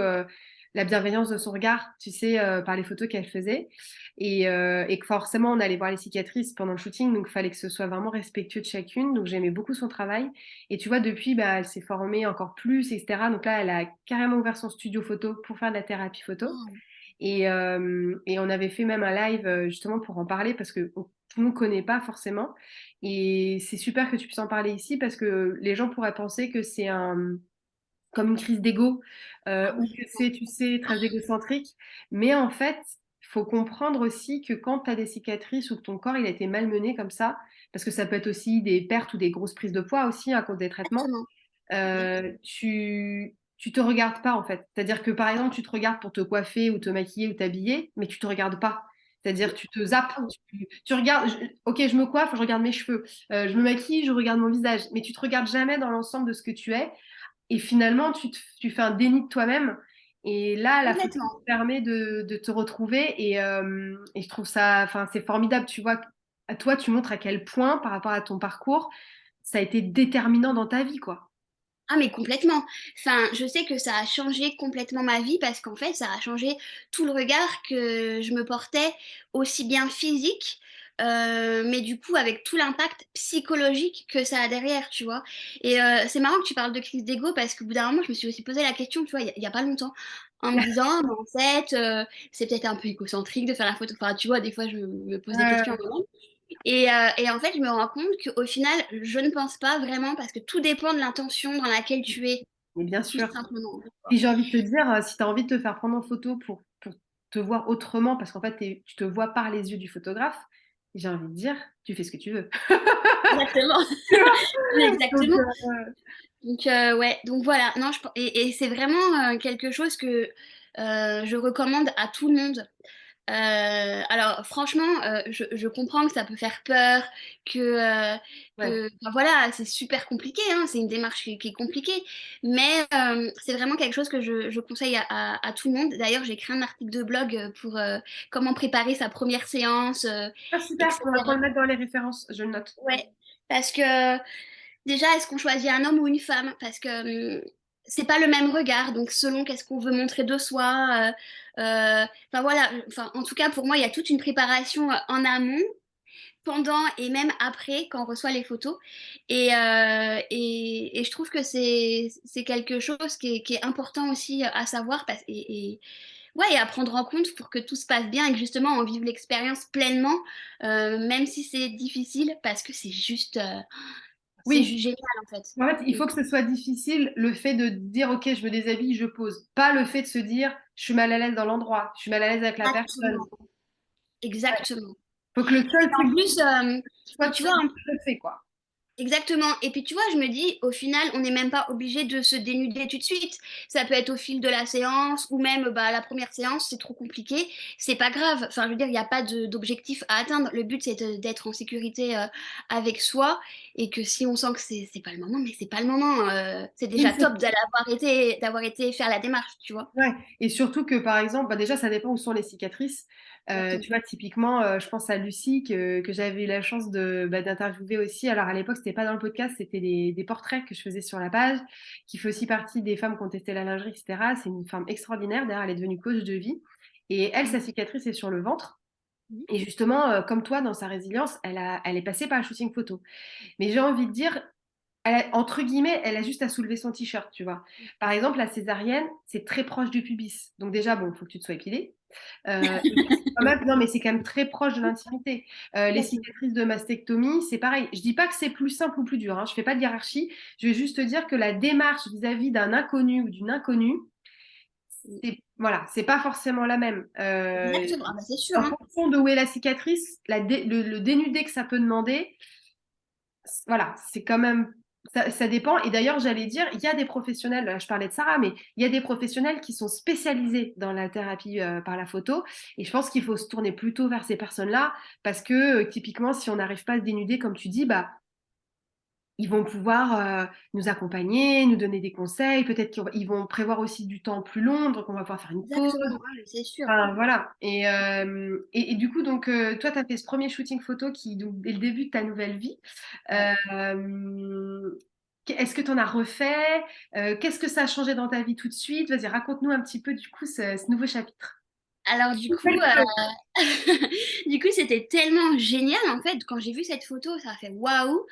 la bienveillance de son regard, tu sais, par les photos qu'elle faisait. Et que forcément, on allait voir les cicatrices pendant le shooting, donc il fallait que ce soit vraiment respectueux de chacune. Donc j'aimais beaucoup son travail. Et tu vois, depuis, bah, elle s'est formée encore plus, etc. Donc là, elle a carrément ouvert son studio photo pour faire de la thérapie photo. Oh, Et on avait fait même un live justement pour en parler parce que tout le monde ne connaît pas forcément. Et c'est super que tu puisses en parler ici parce que les gens pourraient penser que c'est comme une crise d'ego ah ou oui. que c'est, tu sais, très égocentrique. Mais en fait, il faut comprendre aussi que quand tu as des cicatrices ou que ton corps il a été malmené comme ça, parce que ça peut être aussi des pertes ou des grosses prises de poids aussi à cause des traitements, Exactement. Exactement. tu te regardes pas en fait. C'est-à-dire que par exemple, tu te regardes pour te coiffer ou te maquiller ou t'habiller, mais tu te regardes pas. C'est-à-dire tu te zappes, Ah oui. tu regardes, ok, je me coiffe, je regarde mes cheveux, je me maquille, je regarde mon visage, mais tu te regardes jamais dans l'ensemble de ce que tu es. Et finalement, tu fais un déni de toi-même. Et là, la photo te Complètement. permet de te retrouver. Et je trouve ça, enfin, c'est formidable. Tu vois, à toi, tu montres à quel point, par rapport à ton parcours, ça a été déterminant dans ta vie, quoi. Ah mais complètement. Enfin, je sais que ça a changé complètement ma vie parce qu'en fait, ça a changé tout le regard que je me portais, aussi bien physique, mais du coup avec tout l'impact psychologique que ça a derrière, tu vois. Et c'est marrant que tu parles de crise d'ego parce qu'au bout d'un moment, je me suis aussi posé la question, tu vois, il y a pas longtemps, en me disant, mais en fait, c'est peut-être un peu égocentrique de faire la photo. Enfin, tu vois, des fois, je me pose des questions à Ouais, moi. Et en fait, je me rends compte qu'au final, je ne pense pas vraiment parce que tout dépend de l'intention dans laquelle tu es, mais bien tout sûr. simplement. Si j'ai envie de te dire, si tu as envie de te faire prendre en photo pour te voir autrement, parce qu'en fait, tu te vois par les yeux du photographe, j'ai envie de dire, tu fais ce que tu veux. Exactement. Tu vois. Donc, Exactement. Donc, ouais, donc voilà. Non, et c'est vraiment quelque chose que je recommande à tout le monde. Alors franchement, je comprends que ça peut faire peur, ouais. enfin, voilà, c'est super compliqué, hein, c'est une démarche qui est compliquée, mais c'est vraiment quelque chose que je conseille à tout le monde. D'ailleurs, j'ai écrit un article de blog pour comment préparer sa première séance, Ah, super, faut etc. le mettre dans les références, je le note. Ouais, parce que déjà, est-ce qu'on choisit un homme ou une femme? Parce que c'est pas le même regard, donc selon qu'est-ce qu'on veut montrer de soi. Enfin voilà, enfin, en tout cas pour moi, il y a toute une préparation en amont, pendant et même après quand on reçoit les photos. Et je trouve que c'est quelque chose qui est important aussi à savoir ouais, et à prendre en compte pour que tout se passe bien et que justement on vive l'expérience pleinement, même si c'est difficile, parce que c'est Oui, juste génial en fait. en fait, il Mm. faut que ce soit difficile, le fait de dire, OK, je me déshabille, je pose. Pas le fait de se dire, je suis mal à l'aise dans l'endroit, je suis mal à l'aise avec la personne. Exactement, exactement. Faut que le Et seul en truc plus, soit et de tu se vois, dire, je le fais, quoi. exactement. Et puis tu vois, je me dis, au final, on n'est même pas obligé de se dénuder tout de suite. Ça peut être au fil de la séance ou même bah, la première séance, c'est trop compliqué. C'est pas grave. Enfin, je veux dire, il n'y a pas d'objectif à atteindre. Le but, c'est d'être en sécurité avec soi et que si on sent que c'est pas le moment, mais c'est pas le moment. C'est Oui, déjà top d'avoir été faire la démarche, tu vois. ouais. Et surtout que, par exemple, bah déjà, ça dépend où sont les cicatrices. Tu Exactement. vois, typiquement, je pense à Lucie, que j'avais eu la chance d'interviewer aussi. Alors, à l'époque, c'était pas dans le podcast, c'était des portraits que je faisais sur la page, qui fait aussi partie des femmes qui ont testé la lingerie, etc. C'est une femme extraordinaire. D'ailleurs, elle est devenue coach de vie. Et elle, sa cicatrice est sur le ventre. Mhm. Et justement, comme toi, dans sa résilience, elle est passée par le shooting photo. Mais j'ai envie de dire, entre guillemets, elle a juste à soulever son t-shirt, tu vois. Par exemple, la césarienne, c'est très proche du pubis. Donc déjà, bon, il faut que tu te sois épilé. Non, mais c'est quand même très proche de l'intimité. Les Exactement. cicatrices de mastectomie, c'est pareil. Je dis pas que c'est plus simple ou plus dur, hein. Je fais pas de hiérarchie. Je vais juste te dire que la démarche vis-à-vis d'un inconnu ou d'une inconnue, voilà, c'est pas forcément la même. Exactement. Ah bah, c'est sûr, En hein. fonction de où est la cicatrice, le dénudé que ça peut demander, voilà, c'est quand même, Ça dépend. Et d'ailleurs, j'allais dire, il y a des professionnels, je parlais de Sarah, mais il y a des professionnels qui sont spécialisés dans la thérapie par la photo. Et je pense qu'il faut se tourner plutôt vers ces personnes-là parce que typiquement, si on n'arrive pas à se dénuder, comme tu dis, bah, ils vont pouvoir nous accompagner, nous donner des conseils. Peut-être qu'ils vont prévoir aussi du temps plus long, donc on va pouvoir faire une pause. Exactement, ouais, c'est sûr. Enfin, voilà. Et du coup, donc, toi, tu as fait ce premier shooting photo qui, donc, dès le début de ta nouvelle vie. Ouais. Est-ce que tu en as refait? Qu'est-ce que ça a changé dans ta vie tout de suite? Vas-y, raconte-nous un petit peu, du coup, ce nouveau chapitre. Alors du coup, c'était tellement génial en fait. Quand j'ai vu cette photo, ça a fait waouh.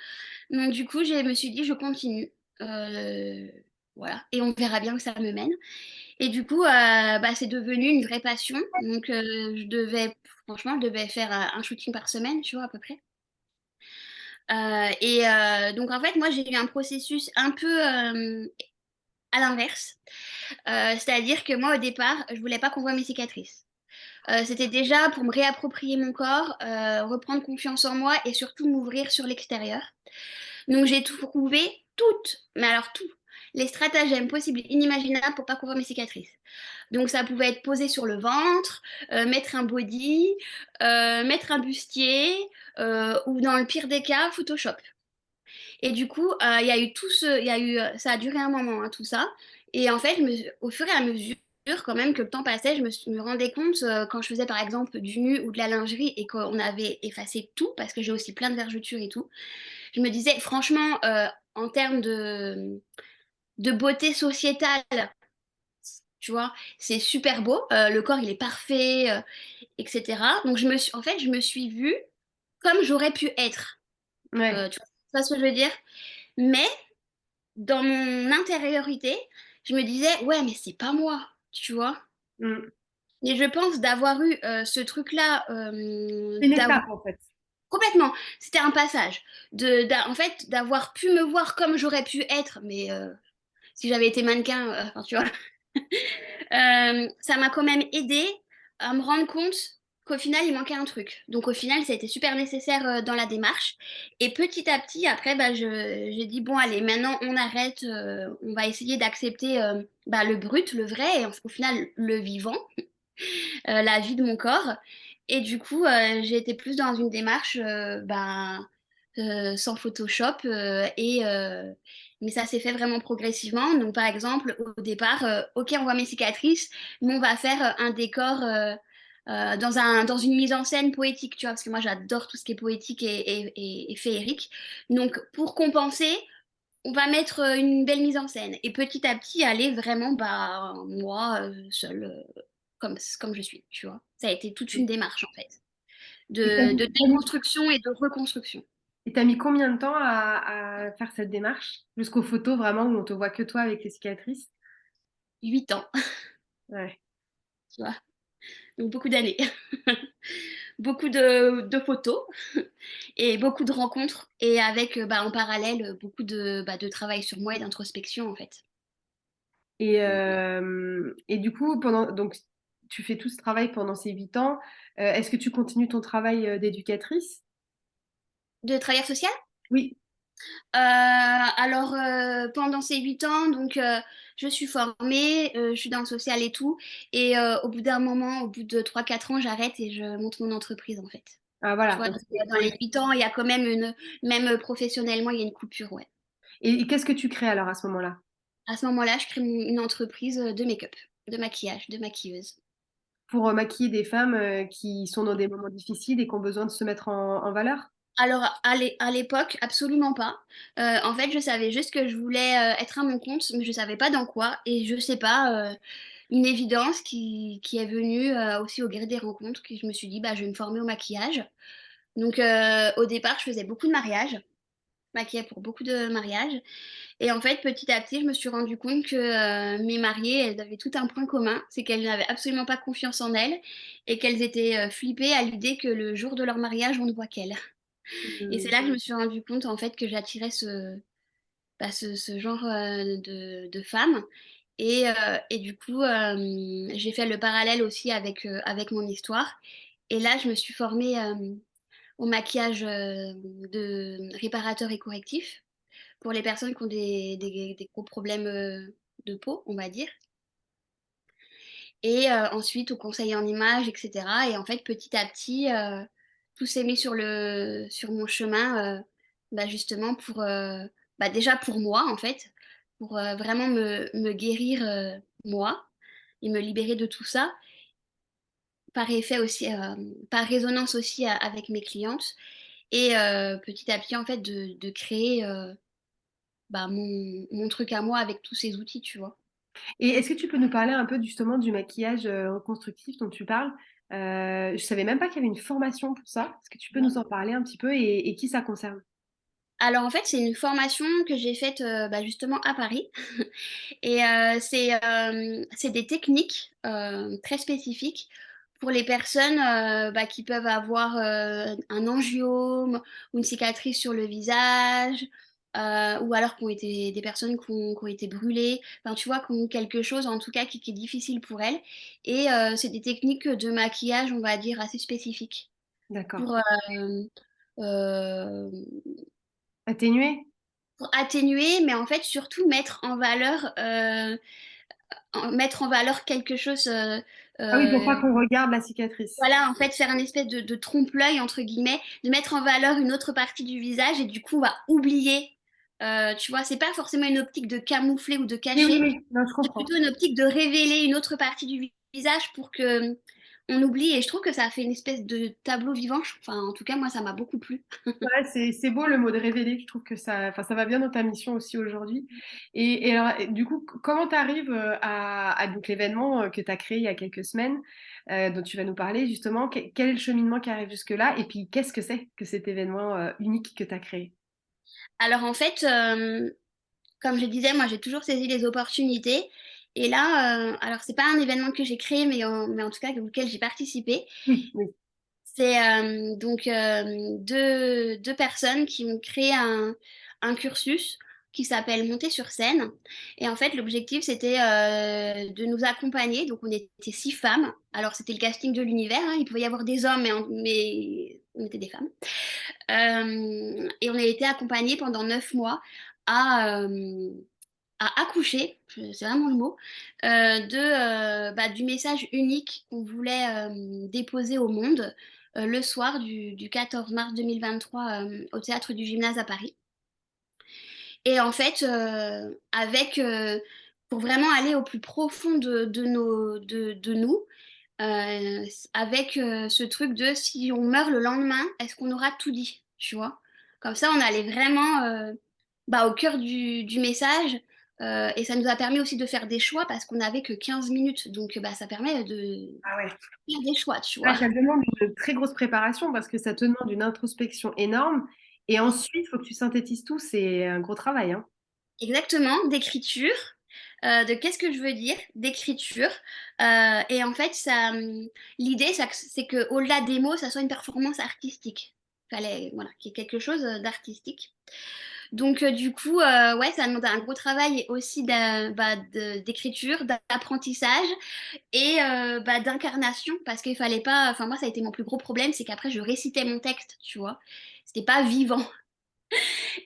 Donc du coup, je me suis dit, je continue. Euh, voilà, et on verra bien où ça me mène. Et du coup, bah, c'est devenu une vraie passion. Donc franchement, je devais faire un shooting par semaine, tu vois, à peu près. Donc en fait, moi, j'ai eu un processus un peu à l'inverse. C'est-à-dire que moi, au départ, je voulais pas qu'on voit mes cicatrices. C'était déjà pour me réapproprier mon corps, reprendre confiance en moi et surtout m'ouvrir sur l'extérieur. Donc j'ai trouvé toutes, mais alors tout, les stratagèmes possibles et inimaginables pour pas couvrir mes cicatrices. Donc ça pouvait être posé sur le ventre, mettre un body, mettre un bustier, ou dans le pire des cas, Photoshop. Et du coup, il y a eu ça a duré un moment, hein, tout ça. Et en fait, au fur et à mesure, quand même, que le temps passait, me rendais compte, quand je faisais par exemple du nu ou de la lingerie et qu'on avait effacé tout, parce que j'ai aussi plein de vergetures et tout, je me disais, franchement, en termes de beauté sociétale, tu vois, c'est super beau, le corps il est parfait, etc. Donc en fait, je me suis vue comme j'aurais pu être. Ouais. Tu vois, c'est ça ce que je veux dire? Mais dans mon intériorité, je me disais, ouais, mais c'est pas moi, tu vois. Mm. Et je pense d'avoir eu ce truc-là, C'est une étape, en fait. complètement, c'était un passage. En fait, d'avoir pu me voir comme j'aurais pu être, mais si j'avais été mannequin, enfin, tu vois, ça m'a quand même aidé à me rendre compte qu'au final, il manquait un truc. Donc au final, ça a été super nécessaire dans la démarche. Et petit à petit, après, bah, j'ai dit, bon, allez, maintenant, on arrête, on va essayer d'accepter bah, le brut, le vrai, et au final, le vivant, la vie de mon corps. Et du coup, j'ai été plus dans une démarche bah, sans Photoshop mais ça s'est fait vraiment progressivement. Donc, par exemple, au départ, ok, on voit mes cicatrices, mais on va faire un décor dans une mise en scène poétique, tu vois, parce que moi, j'adore tout ce qui est poétique et féerique. Donc, pour compenser, on va mettre une belle mise en scène et petit à petit aller vraiment, bah, moi, seule, comme je suis, tu vois. Ça a été toute une démarche, en fait, Et t'as de déconstruction et de reconstruction. et t'as mis combien de temps à faire cette démarche? Jusqu'aux photos, vraiment, où on te voit que toi avec les cicatrices? 8 ans, Ouais. tu vois. Donc beaucoup d'années. Beaucoup de photos et beaucoup de rencontres et avec bah, en parallèle beaucoup de travail sur moi et d'introspection en fait. Et du coup, donc, tu fais tout ce travail pendant ces 8 ans. Est-ce que tu continues ton travail d'éducatrice? De travailleur social? Oui. Alors, pendant ces 8 ans, donc, je suis formée, je suis dans le social et tout. Et au bout d'un moment, au bout de 3 4 ans, j'arrête et je monte mon entreprise, en fait. Ah, Tu voilà. vois, Donc, donc, dans les 8 ans, il y a quand même même professionnellement, il y a une coupure, ouais. et qu'est-ce que tu crées alors à ce moment-là? À ce moment-là, je crée une entreprise de make-up, de maquillage, de maquilleuse. Pour maquiller des femmes qui sont dans des moments difficiles et qui ont besoin de se mettre en valeur? Alors, à l'époque, absolument pas. En fait, je savais juste que je voulais être à mon compte, mais je savais pas dans quoi. Et je sais pas, une évidence qui est venue aussi au gré des rencontres, que je me suis dit, bah, je vais me former au maquillage. Donc, au départ, je faisais beaucoup de mariages, je maquillais pour beaucoup de mariages. Et en fait, petit à petit, je me suis rendu compte que mes mariées, elles avaient tout un point commun, c'est qu'elles n'avaient absolument pas confiance en elles et qu'elles étaient flippées à l'idée que le jour de leur mariage, on ne voit qu'elles. Et c'est Hmm. là que je me suis rendu compte en fait que j'attirais ce genre de femmes. Et du coup, j'ai fait le parallèle aussi avec mon histoire. Et là, je me suis formée au maquillage de réparateur et correctif pour les personnes qui ont des gros problèmes, de peau, on va dire. Et ensuite aux conseils en images et cetera et en fait, petit à petit, tout s'est mis sur mon chemin, bah, justement pour, bah, déjà pour moi, en fait, pour, vraiment me guérir, moi et me libérer de tout ça. Par effet aussi, par résonance aussi avec mes clientes et petit à petit, en fait, de créer, bah, mon truc à moi avec tous ces outils, tu vois? Et est-ce que tu peux nous parler un peu justement du maquillage, reconstructif dont tu parles? Je savais même pas qu'il y avait une formation pour ça. Est-ce que tu peux nous en parler un petit peu et qui ça concerne? Alors en fait, c'est une formation que j'ai faite, bah, justement à Paris et c'est des techniques, très spécifiques pour les personnes, bah, qui peuvent avoir, un angiome ou une cicatrice sur le visage, ou alors qui ont été des personnes qui ont été brûlées, enfin tu vois? Qui ont quelque chose en tout cas qui est difficile pour elles et c'est des techniques de maquillage, on va dire, assez spécifiques D'accord. pour, hem, Atténué? pour atténuer, mais en fait surtout mettre en valeur quelque chose, Ah oui, pour pas heu, qu'on regarde la cicatrice. voilà, en fait, faire un espèce de «trompe-l'œil» entre guillemets, de mettre en valeur une autre partie du visage et du coup, on va oublier, tu vois? C'est pas forcément une optique de camoufler ou de Oui, oui, cacher, oui. Non, je c'est comprends. plutôt une optique de révéler une autre partie du visage pour que, on oublie et je trouve que ça fait une espèce de tableau vivant, enfin, en tout cas, moi, ça m'a beaucoup plu. Ouais, c'est beau le mot de révéler. Je trouve que ça, enfin, ça va bien dans ta mission aussi aujourd'hui. Et alors, et du coup, comment tu arrives à donc l'événement que tu as créé il y a quelques semaines, dont tu vas nous parler justement, quel est le cheminement qui arrive jusque-là? Et puis, qu'est-ce que c'est que cet événement unique que tu as créé? Alors en fait, comme je disais, moi, j'ai toujours saisi les opportunités et là, alors c'est pas un événement que j'ai créé, mais en tout cas auquel j'ai participé. Oui, oui. C'est, donc, 2 personnes qui ont créé un cursus qui s'appelle Monter sur scène et en fait, l'objectif, c'était, de nous accompagner. Donc on était 6 femmes. Alors c'était le casting de l'univers, hein, il pouvait y avoir des hommes, mais on était des femmes. Et on a été accompagnées pendant 9 mois à, à accoucher, c'est vraiment le mot, du message unique qu'on voulait, déposer au monde, le soir du 14 mars 2023, au théâtre du Gymnase à Paris. Et en fait, pour vraiment aller au plus profond de nous, avec, ce truc de si on meurt le lendemain, est-ce qu'on aura tout dit? Tu vois? Comme ça, on allait vraiment, bah, au cœur du message, et ça nous a permis aussi de faire des choix parce qu'on n'avait que 15 minutes donc bah, ça permet de Ah ouais. faire des choix, tu Ouais, vois? ça demande une très grosse préparation parce que ça te demande une introspection énorme. Et ensuite, il faut que tu synthétises tout. C'est un gros travail, hein. Exactement, d'écriture, de qu'est-ce que je veux dire, d'écriture, et en fait l'idée c'est qu'au-delà des mots, ça soit une performance artistique. Fallait voilà, qu'il y ait quelque chose, d'artistique. Donc du coup, ouais, ça demande un gros travail aussi d'écriture, d'apprentissage et bah, d'incarnation parce qu'il fallait pas enfin moi ça a été mon plus gros problème, c'est qu'après je récitais mon texte, tu vois? C'était pas vivant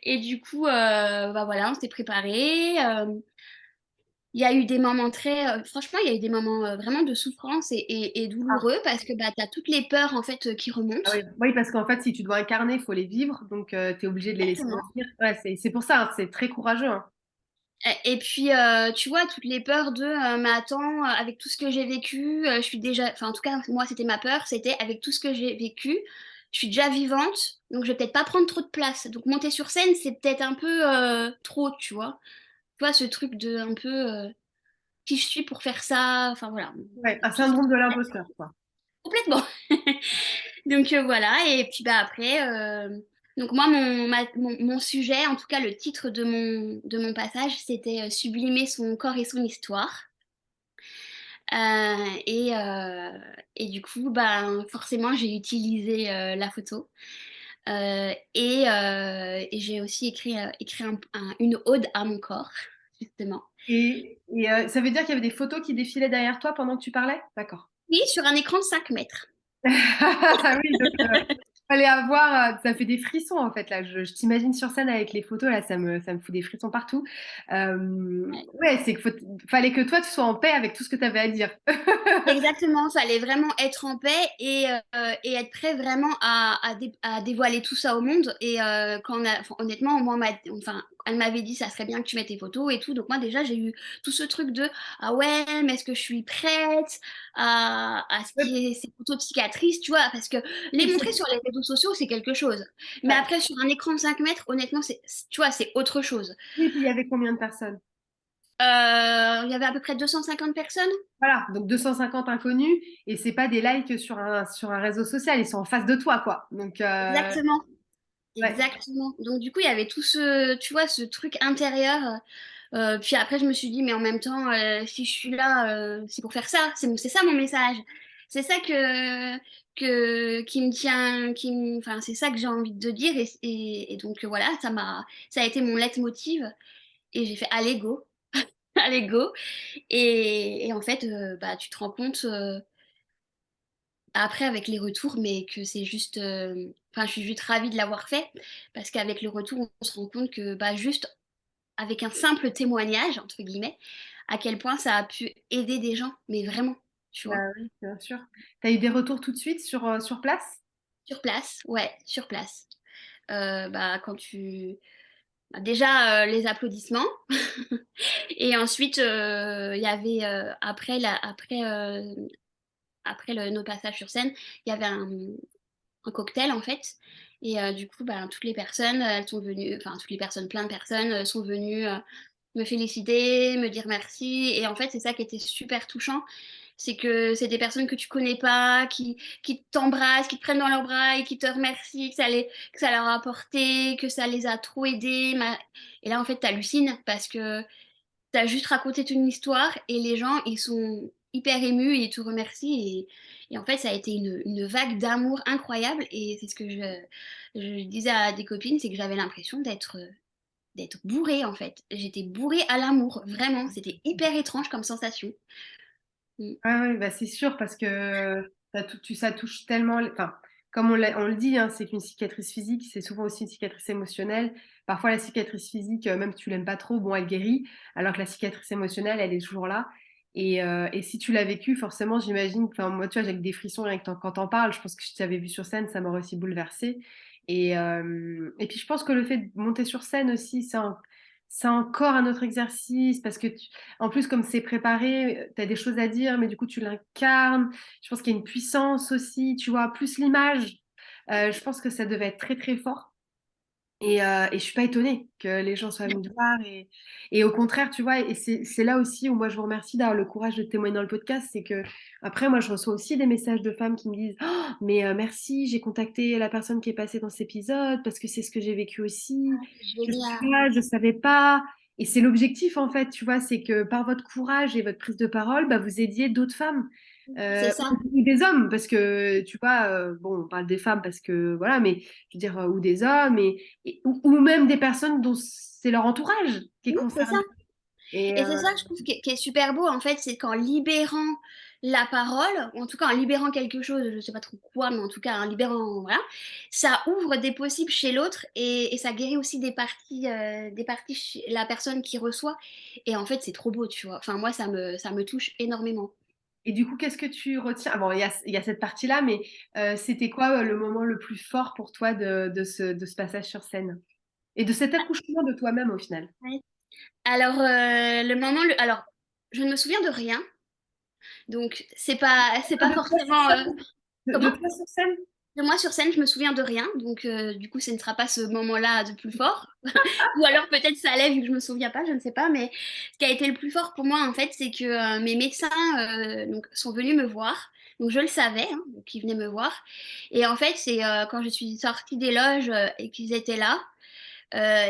et du coup, bah, voilà, on s'était préparés, il y a eu des moments très, franchement, il y a eu des moments, vraiment de souffrance et douloureux parce que, bah, tu as toutes les peurs, en fait, qui Ah remontent. oui, oui, parce qu'en fait, si tu dois incarner, il faut les vivre, donc tu es obligé de les laisser Exactement. revenir. Ouais, c'est pour ça, hein, c'est très courageux, hein. Et puis, tu vois, toutes les peurs de, «Mais attends, avec tout ce que j'ai vécu, je suis déjà» enfin, en tout cas, moi, c'était ma peur, c'était: «Avec tout ce que j'ai vécu, je suis déjà vivante, donc je vais peut-être pas prendre trop de place». Donc monter sur scène, c'est peut-être un peu, trop, tu vois? Tu vois, ce truc de un peu, «Qui je suis pour faire ça?» enfin, voilà, Ouais, un tout ce syndrome de l'imposteur, quoi. complètement. Donc voilà et puis, bah, après, donc moi mon sujet, en tout cas le titre de mon passage, c'était, «Sublimer son corps et son histoire». Heu et heu et du coup, ben, forcément j'ai utilisé, la photo, et j'ai aussi écrit une ode à mon corps, justement. Ça veut dire qu'il y avait des photos qui défilaient derrière toi pendant que tu parlais? D'accord. Oui, sur un écran de 5 mètres. Ah oui, donc Fallait avoir, ça fait des frissons en fait là. Je t'imagine sur scène avec les photos là, ça me fout des frissons partout. Ouais, c'est fallait que toi tu sois en paix avec tout ce que tu avais à dire. Exactement, fallait vraiment être en paix et être prêt vraiment à dévoiler tout ça au monde. Et enfin, honnêtement, moi, enfin, elle m'avait dit ça serait bien que tu mettes tes photos et tout. Donc moi déjà, j'ai eu tout ce truc de ah ouais, mais est-ce que je suis prête à ce qui est ces photos de cicatrices, tu vois? Parce que les montrer sur les réseaux sociaux, c'est quelque chose. Mais Ouais. après, sur un écran de 5 mètres, honnêtement, tu vois, c'est autre chose. Oui, puis il y avait combien de personnes? Il y avait à peu près 250 personnes. Voilà, donc 250 inconnus et c'est pas des likes sur un réseau social, ils sont en face de toi quoi. Donc Exactement. ouais. Exactement. Donc du coup, il y avait tout ce, tu vois, ce truc intérieur. Puis après, je me suis dit, mais en même temps, si je suis là, c'est pour faire ça. C'est ça mon message. C'est ça qui me tient, enfin, c'est ça que j'ai envie de dire. Et donc voilà, ça a été mon leitmotiv. Et j'ai fait, allez go, allez go. Et en fait, bah, tu te rends compte. Après, avec les retours, mais que c'est juste. Enfin, je suis juste ravie de l'avoir fait, parce qu'avec le retour, on se rend compte que bah, juste avec un simple témoignage, entre guillemets, à quel point ça a pu aider des gens, mais vraiment, tu Bah vois. oui, bien sûr. T'as eu des retours tout de suite sur place? Sur place, ouais, sur place. Bah, bah, déjà, les applaudissements. Et ensuite, il y avait, après nos passages sur scène, il y avait un cocktail en fait. Et du coup, bah, toutes les personnes, elles sont venues, enfin toutes les personnes, plein de personnes sont venues me féliciter, me dire merci. Et en fait, c'est ça qui était super touchant, c'est que c'est des personnes que tu connais pas, qui t'embrassent, qui te prennent dans leurs bras et qui te remercient, que ça leur a apporté, que ça les a trop aidés. Et là, en fait, t'hallucines parce que t'as juste raconté une histoire et les gens, ils sont hyper émus et ils te remercient. Et en fait, ça a été une vague d'amour incroyable. Et c'est ce que je disais à des copines, c'est que j'avais l'impression d'être bourrée, en fait. J'étais bourrée à l'amour, vraiment. C'était hyper étrange comme sensation. Mm. Ouais, ouais, bah c'est sûr parce que ça touche tellement. Enfin, comme on le dit, hein, c'est qu'une cicatrice physique, c'est souvent aussi une cicatrice émotionnelle. Parfois, la cicatrice physique, même si tu l'aimes pas trop, bon, elle guérit, alors que la cicatrice émotionnelle, elle est toujours là. Et si tu l'as vécu, forcément, j'imagine. Enfin, moi, tu vois, j'ai que des frissons rien que quand t'en parles. Je pense que je t'avais vu sur scène, ça m'aurait aussi bouleversée. Et puis, je pense que le fait de monter sur scène aussi, c'est encore un autre exercice parce que en plus, comme c'est préparé, tu as des choses à dire, mais du coup, tu l'incarnes. Je pense qu'il y a une puissance aussi, tu vois, plus l'image. Je pense que ça devait être très, très fort. Et je suis pas étonnée que les gens soient venus te voir. Et au contraire, tu vois, et c'est là aussi où moi, je vous remercie d'avoir le courage de témoigner dans le podcast. C'est que, après, moi, je reçois aussi des messages de femmes qui me disent oh, mais merci, j'ai contacté la personne qui est passée dans cet épisode parce que c'est ce que j'ai vécu aussi. Je sais Génial. pas, je savais pas. Et c'est l'objectif, en fait, tu vois, c'est que par votre courage et votre prise de parole, bah, vous aidiez d'autres femmes. C'est ça. Ou des hommes, parce que tu vois, bon, on parle des femmes parce que voilà, mais je veux dire, ou des hommes, ou même des personnes dont c'est leur entourage qui est Oui, c'est ça. concerné. Et Et c'est ça que je trouve qui est super beau, en fait, c'est qu'en libérant la parole, ou en tout cas en libérant quelque chose, je sais pas trop quoi, mais en tout cas en libérant, voilà, ça ouvre des possibles chez l'autre et ça guérit aussi des parties chez la personne qui reçoit. Et en fait, c'est trop beau, tu vois. Enfin, moi, ça me touche énormément. du coup, qu'est-ce que tu retiens? Ah bon, il y a cette partie-là, mais c'était quoi le moment le plus fort pour toi de ce passage sur scène? Et de cet accouchement de toi-même au final? Ouais. Alors, alors, je ne me souviens de rien, donc c'est Ah, pas forcément, de comment? toi sur scène? De moi sur scène, je me souviens de rien, donc du coup, ce ne sera pas ce moment-là de plus fort. Ou alors peut-être ça allait vu que je me souviens pas, je ne sais pas. Mais ce qui a été le plus fort pour moi, en fait, c'est que mes médecins donc, sont venus me voir. Donc je le savais, hein, donc ils venaient me voir. Et en fait, c'est quand je suis sortie des loges et qu'ils étaient là.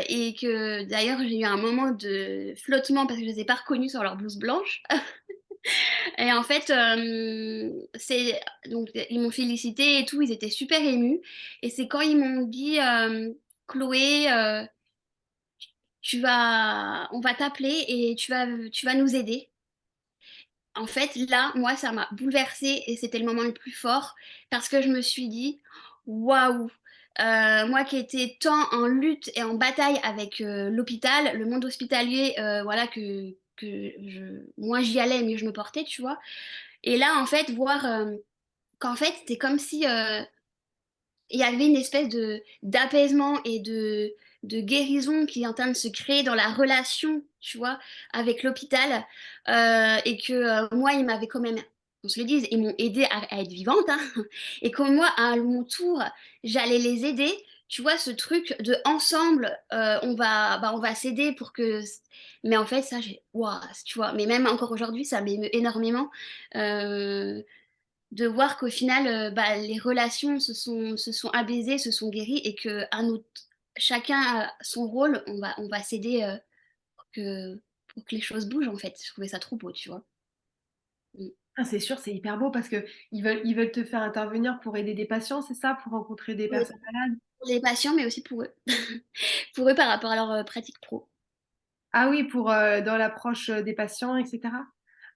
Et que d'ailleurs, j'ai eu un moment de flottement parce que je ne les ai pas reconnus sur leur blouse blanche. Et en fait, donc ils m'ont félicité et tout, ils étaient super émus. Et c'est quand ils m'ont dit, Chloé, on va t'appeler et tu vas nous aider. En fait, là, moi, ça m'a bouleversée et c'était le moment le plus fort parce que je me suis dit, Waouh! Moi qui étais tant en lutte et en bataille avec l'hôpital, le monde hospitalier, voilà, moins j'y allais, mieux je me portais, tu vois. Et là, en fait, voir qu'en fait, c'était comme si il y avait une espèce de d'apaisement et de guérison qui est en train de se créer dans la relation, tu vois, avec l'hôpital, et que moi, ils m'avaient quand même, on se le dise, ils m'ont aidé à être vivante, hein, et que moi, à mon tour, j'allais les aider. Tu vois, ce truc de ensemble, on va s'aider pour que. Mais en fait, ça, waouh, tu vois, mais même encore aujourd'hui, ça m'émeut énormément. Euh, de voir qu'au final, bah, les relations se sont apaisées, se sont guéries et que chacun a son rôle, on va s'aider pour que les choses bougent en fait. Je trouvais ça trop beau, tu vois. Mm. Ah, c'est sûr, c'est hyper beau parce que ils veulent te faire intervenir pour aider des patients, c'est ça, pour rencontrer des Ouais, personnes malades. pour les patients, mais aussi pour eux. Pour eux par rapport à leur pratique pro. Ah oui, pour dans l'approche des patients, etc.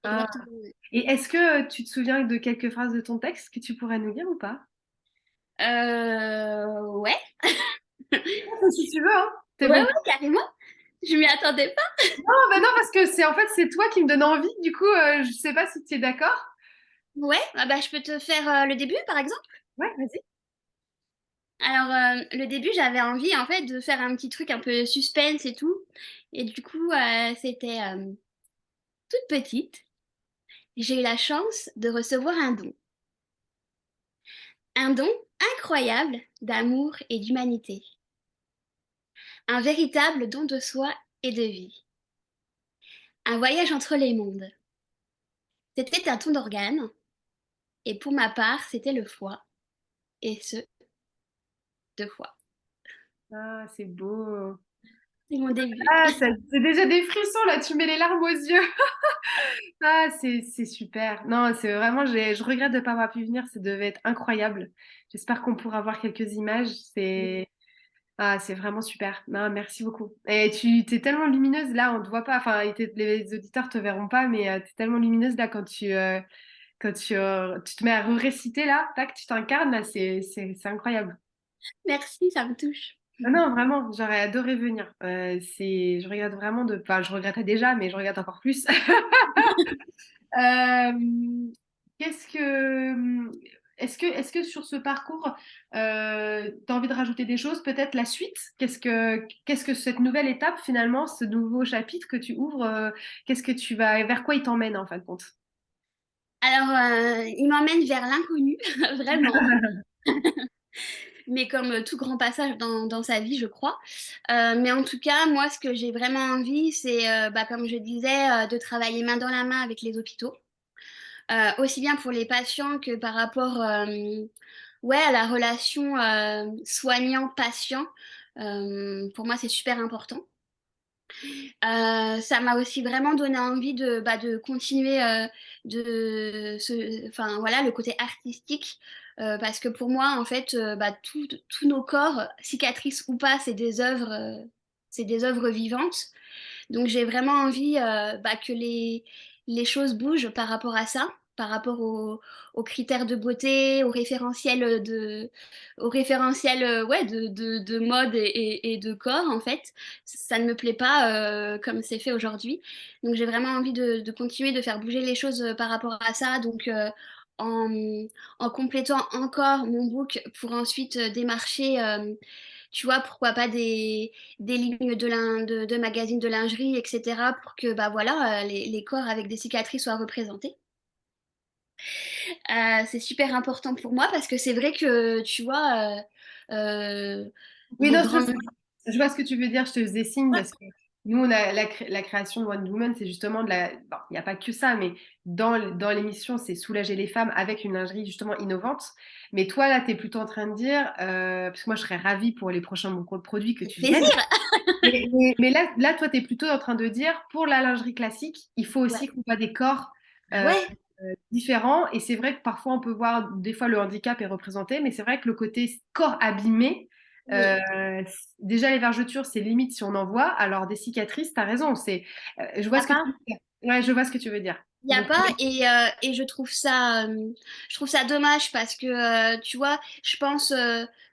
Ah. Exactement. Ouais. Et est-ce que tu te souviens de quelques phrases de ton texte que tu pourrais nous lire ou pas? Ouais. Si tu veux, hein. C'est Ouais, bon. ouais, carrément. Je m'y attendais pas. Non, bah non, parce que c'est en fait c'est toi qui me donne envie. Du coup, je sais pas si tu es d'accord. Ouais, ah bah, je peux te faire le début par exemple. Ouais, vas-y. Alors, le début, j'avais envie en fait de faire un petit truc un peu suspense et tout. Et du coup, c'était toute petite. J'ai eu la chance de recevoir un don. Un don incroyable d'amour et d'humanité. Un véritable don de soi et de vie. Un voyage entre les mondes. C'était un ton d'organe. Et pour ma part, c'était le foie. Et ce, 2 fois. Ah, c'est beau. C'est mon début. Ah, c'est déjà des frissons là, tu mets les larmes aux yeux. Ah, c'est super. Non, c'est vraiment, je regrette de ne pas avoir pu venir, ça devait être incroyable. J'espère qu'on pourra voir quelques images. C'est vraiment super. Non, merci beaucoup. Et tu t'es tellement lumineuse là, on te voit pas. Enfin, les auditeurs te verront pas, mais tu es tellement lumineuse là quand tu te mets à réciter là, tac, tu t'incarnes là, c'est incroyable. Merci, ça me touche. Ah non, vraiment, j'aurais adoré venir. Je regrette vraiment enfin, je regrettais déjà, mais je regrette encore plus. Euh, qu'est-ce que, est-ce que sur ce parcours, tu as envie de rajouter des choses, peut-être la suite? Qu'est-ce que cette nouvelle étape finalement, ce nouveau chapitre que tu ouvres, qu'est-ce que vers quoi il t'emmène en fin de compte? Alors, il m'emmène vers l'inconnu, vraiment. Mais comme tout grand passage dans sa vie, je crois. Mais en tout cas, moi, ce que j'ai vraiment envie, c'est, bah, comme je disais, de travailler main dans la main avec les hôpitaux. Aussi bien pour les patients que par rapport ouais, à la relation soignant-patient. Pour moi, c'est super important. Ça m'a aussi vraiment donné envie de continuer enfin voilà, le côté artistique, parce que pour moi, en fait, tous nos corps, cicatrices ou pas, c'est des œuvres vivantes. Donc j'ai vraiment envie que les choses bougent par rapport à ça, par rapport aux critères de beauté, aux référentiels ouais, de mode et de corps en fait. Ça ne me plaît pas comme c'est fait aujourd'hui. Donc j'ai vraiment envie de continuer de faire bouger les choses par rapport à ça. Donc en, en complétant encore mon book pour ensuite démarcher, tu vois, pourquoi pas des lignes de magazines de lingerie, etc., pour que bah, voilà, les corps avec des cicatrices soient représentés. C'est super important pour moi parce que c'est vrai que, tu vois, Oui, de non, grandes... je vois ce que tu veux dire, je te faisais signe parce que nous, on a la création de Wonder Woman, c'est justement de la. Bon, il n'y a pas que ça, mais dans l'émission, c'est soulager les femmes avec une lingerie justement innovante. Mais toi, là, tu es plutôt en train de dire, parce que moi, je serais ravie pour les prochains produits que tu viennes. Plaisir! Mais là, toi, tu es plutôt en train de dire, pour la lingerie classique, il faut Ouais, aussi qu'on voit des corps bah euh, ouais, différents. Et c'est vrai que parfois, on peut voir, des fois, le handicap est représenté, mais c'est vrai que le côté corps abîmé, oui. déjà, les vergetures, c'est limite si on en voit. Alors, des cicatrices, tu as raison. Je vois Ça ce que tu part. veux dire. Ouais, je vois ce que tu veux dire. Il y a Donc, pas et je trouve ça dommage parce que, tu vois, je pense,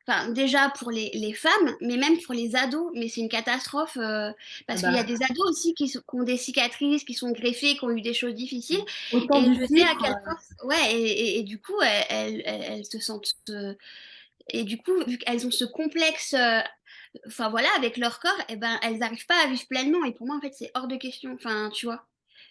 enfin, déjà pour les femmes, mais même pour les ados, mais c'est une catastrophe, parce qu'il y a bah, des ados aussi qui ont des cicatrices, qui sont greffés, qui ont eu des choses difficiles autant et du je sais à filtre. quel point ouais et du coup, elles se sentent, et du coup, vu qu'elles ont ce complexe, enfin voilà, avec leur corps et ben, elles arrivent pas à vivre pleinement et pour moi, en fait, c'est hors de question, enfin, tu vois?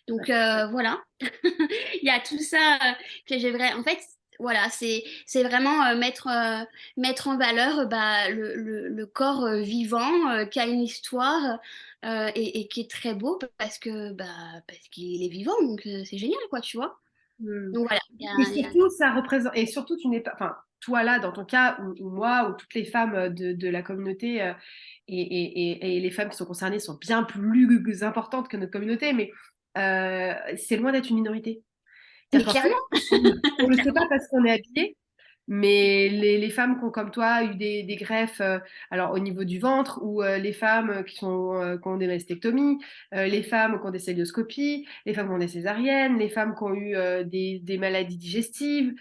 Donc voilà. Il y a tout ça que j'aimerais. En fait, voilà, c'est vraiment mettre en valeur bah, le corps vivant qui a une histoire et qui est très beau parce qu'il est vivant, donc c'est génial, quoi, tu vois. Hmm. Donc voilà. Et surtout, ça représente. Et surtout, tu n'es pas. Enfin, toi là, dans ton cas, ou moi, ou toutes les femmes de la communauté, et les femmes qui sont concernées sont bien plus importantes que notre communauté, mais c'est loin d'être une minorité. Mais C'est-à-dire qu'en fait, clairement, on ne le sait pas clairement. parce qu'on est habillé, mais les femmes qui ont, comme toi, eu des greffes, alors au niveau du ventre, ou les femmes qui ont des mastectomies, les femmes qui ont des célioscopies, les femmes qui ont des césariennes, les femmes qui ont eu des maladies digestives,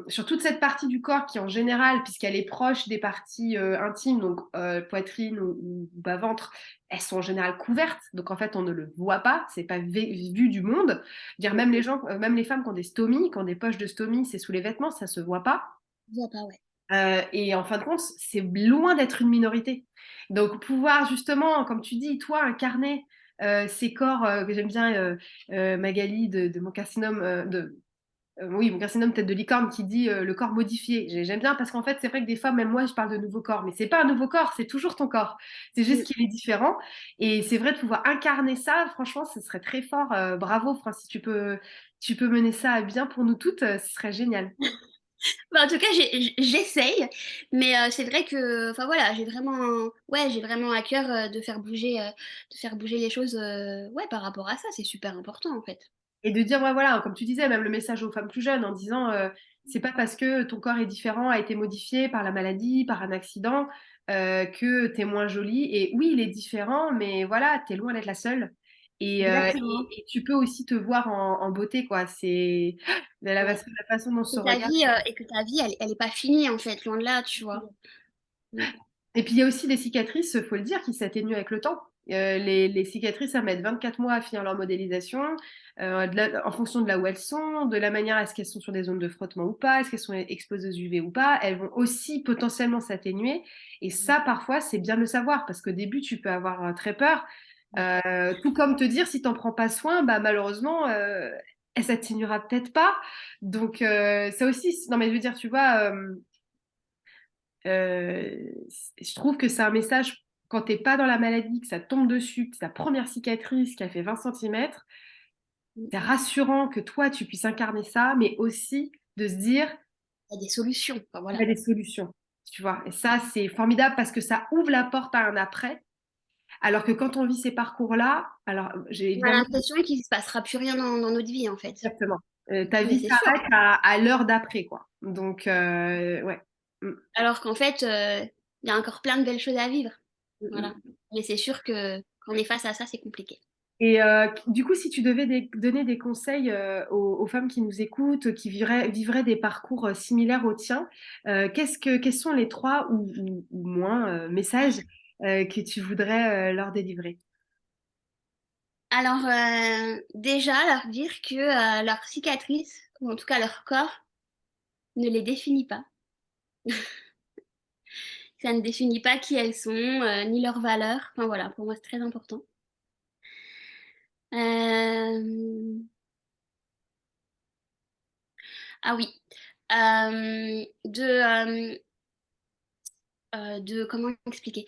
sur toute cette partie du corps qui, en général, puisqu'elle est proche des parties intimes, donc poitrine ou bas-ventre, elles sont en général couvertes, donc en fait on ne le voit pas, c'est pas vu du monde. Dire même les gens, même les femmes qui ont des stomies, qui ont des poches de stomie, c'est sous les vêtements, ça se voit pas. Je vois pas, ouais. Et en fin de compte, c'est loin d'être une minorité. Donc pouvoir justement, comme tu dis, toi incarner ces corps que j'aime bien, Magali de mon carcinome oui, mon carcinome tête de licorne qui dit le corps modifié. J'aime bien parce qu'en fait, c'est vrai que des fois, même moi, je parle de nouveau corps, mais c'est pas un nouveau corps, c'est toujours ton corps. C'est juste Mm. qu'il est différent. Et c'est vrai de pouvoir incarner ça, franchement, ce serait très fort. Bravo, Fran, si tu peux mener ça à bien pour nous toutes, ce serait génial. Bah, en tout cas, j'essaye, mais c'est vrai que, enfin voilà, ouais, j'ai vraiment à cœur de faire bouger les choses, ouais, par rapport à ça, c'est super important en fait. Et de dire, ouais, voilà, comme tu disais, même le message aux femmes plus jeunes en disant, c'est pas parce que ton corps est différent, a été modifié par la maladie, par un accident, que t'es moins jolie. Et oui, il est différent, mais voilà, t'es loin d'être la seule. Exactement. Et tu peux aussi te voir en beauté, quoi. C'est Ouais. la façon dont on se regarde. Et que ta vie, elle est pas finie en fait, loin de là, tu vois. Mm. Et puis il y a aussi des cicatrices, faut le dire, qui s'atténuent avec le temps. Les cicatrices, ça met 24 mois à finir leur modélisation, en fonction de là où elles sont, de la manière est-ce qu'elles sont sur des zones de frottement ou pas, est-ce qu'elles sont exposées aux UV ou pas, elles vont aussi potentiellement s'atténuer. Et ça, parfois, c'est bien de le savoir, parce qu'au début, tu peux avoir très peur. Tout comme te dire, si tu n'en prends pas soin, bah, malheureusement, elle s'atténuera peut-être pas. Donc, ça aussi, non mais je veux dire, tu vois, euh, je trouve que c'est un message quand t'es pas dans la maladie, que ça tombe dessus, que c'est ta première cicatrice qui a fait 20 centimètres. Il C'est rassurant que toi, tu puisses incarner ça, mais aussi de se dire, y a des solutions, enfin, il y a voilà. des solutions, tu vois. Et ça, c'est formidable parce que ça ouvre la porte à un après. Alors que quand on vit ces parcours-là, alors j'ai On a évidemment, l'impression qu'il se passera plus rien dans notre vie en fait. exactement, ta Mais vie c'est sûr. s'arrête à l'heure d'après, quoi. Donc, ouais. Mm, Alors qu'en fait, il y a encore plein de belles choses à vivre. mm, Voilà. mm. Mais c'est sûr que quand on est face à ça, c'est compliqué. Et du coup, si tu devais donner des conseils aux femmes qui nous écoutent, qui vivraient des parcours similaires aux tiens, quels sont les trois ou moins messages que tu voudrais leur délivrer? Alors, déjà, leur dire que leur cicatrice, ou en tout cas leur corps, ne les définit pas. Ça ne définit pas qui elles sont, ni leurs valeurs. Enfin voilà, pour moi, c'est très important. Euh, Ah oui. De comment expliquer?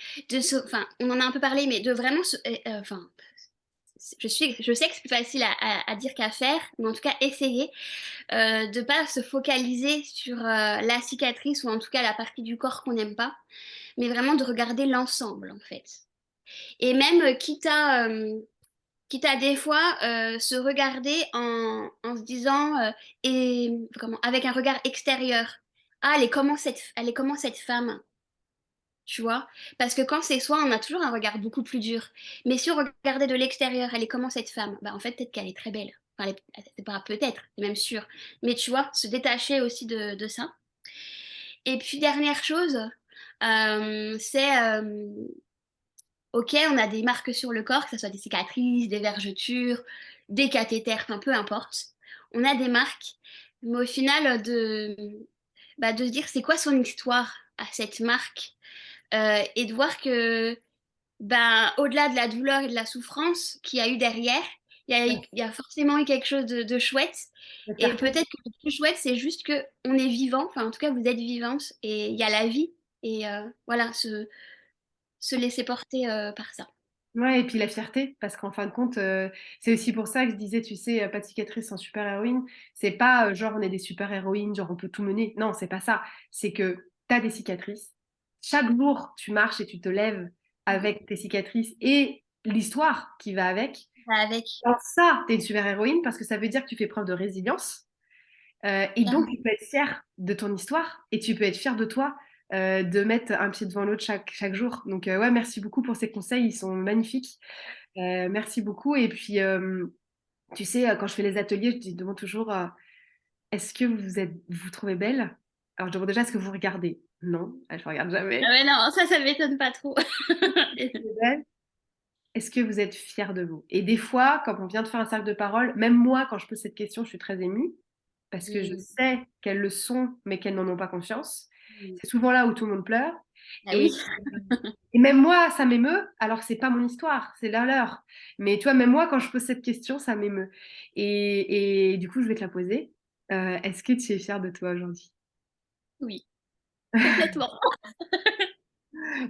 Enfin, on en a un peu parlé, mais de vraiment enfin, je sais que c'est plus facile à dire qu'à faire, mais en tout cas, essayer de pas se focaliser sur la cicatrice ou en tout cas la partie du corps qu'on n'aime pas, mais vraiment de regarder l'ensemble en fait. Et même quitte à des fois se regarder en se disant et comment avec un regard extérieur. Ah, elle est comment cette femme, tu vois? Parce que quand c'est soi, on a toujours un regard beaucoup plus dur. Mais si on regardait de l'extérieur, elle est comment cette femme? Bah en fait, peut-être qu'elle est très belle. enfin, c'est pas peut-être, c'est même sûr, mais tu vois, se détacher aussi de ça. Et puis, dernière chose, c'est, ok, on a des marques sur le corps, que ce soit des cicatrices, des vergetures, des cathéters, enfin, peu importe. On a des marques, mais au final, de se dire c'est quoi son histoire à cette marque et de voir que ben, au-delà de la douleur et de la souffrance qu'il y a eu derrière, il y a forcément eu quelque chose de chouette. La Et fierté. peut-être que le plus chouette, c'est juste que on est vivant, enfin en tout cas vous êtes vivante et il y a la vie. Et voilà, se laisser porter par ça. Ouais, et puis la fierté, parce qu'en fin de compte, c'est aussi pour ça que je disais, tu sais, pas de cicatrice sans super-héroïne. C'est pas genre on est des super-héroïnes, genre on peut tout mener. Non, c'est pas ça. C'est que tu as des cicatrices. Chaque jour, tu marches et tu te lèves Mhm. avec tes cicatrices et l'histoire qui va avec. Avec, Dans ça, tu es une super-héroïne parce que ça veut dire que tu fais preuve de résilience. Et donc, clairement. tu peux être fier de ton histoire et tu peux être fier de toi de mettre un pied devant l'autre chaque jour. Donc, ouais, merci beaucoup pour ces conseils, ils sont magnifiques. Merci beaucoup. Et puis, tu sais, quand je fais les ateliers, je demande toujours est-ce que vous trouvez belle? Alors, je demande déjà est-ce que vous regardez? Non, je ne regarde Ah jamais. ouais, non, ça m'étonne pas trop. Belle. Est-ce que vous êtes fier de vous? Et des fois, quand on vient de faire un cercle de parole, même moi, quand je pose cette question, je suis très émue parce que je Mm. sais qu'elles le sont, mais qu'elles n'en ont pas confiance. Mm. C'est souvent là où tout le monde pleure. Ah Et, oui. et même moi, ça m'émeut, alors que c'est pas mon histoire, c'est la leur. Mais tu vois, même moi, quand je pose cette question, ça m'émeut. Et du coup, je vais te la poser. Est-ce que tu es fière de toi aujourd'hui? Oui, complètement.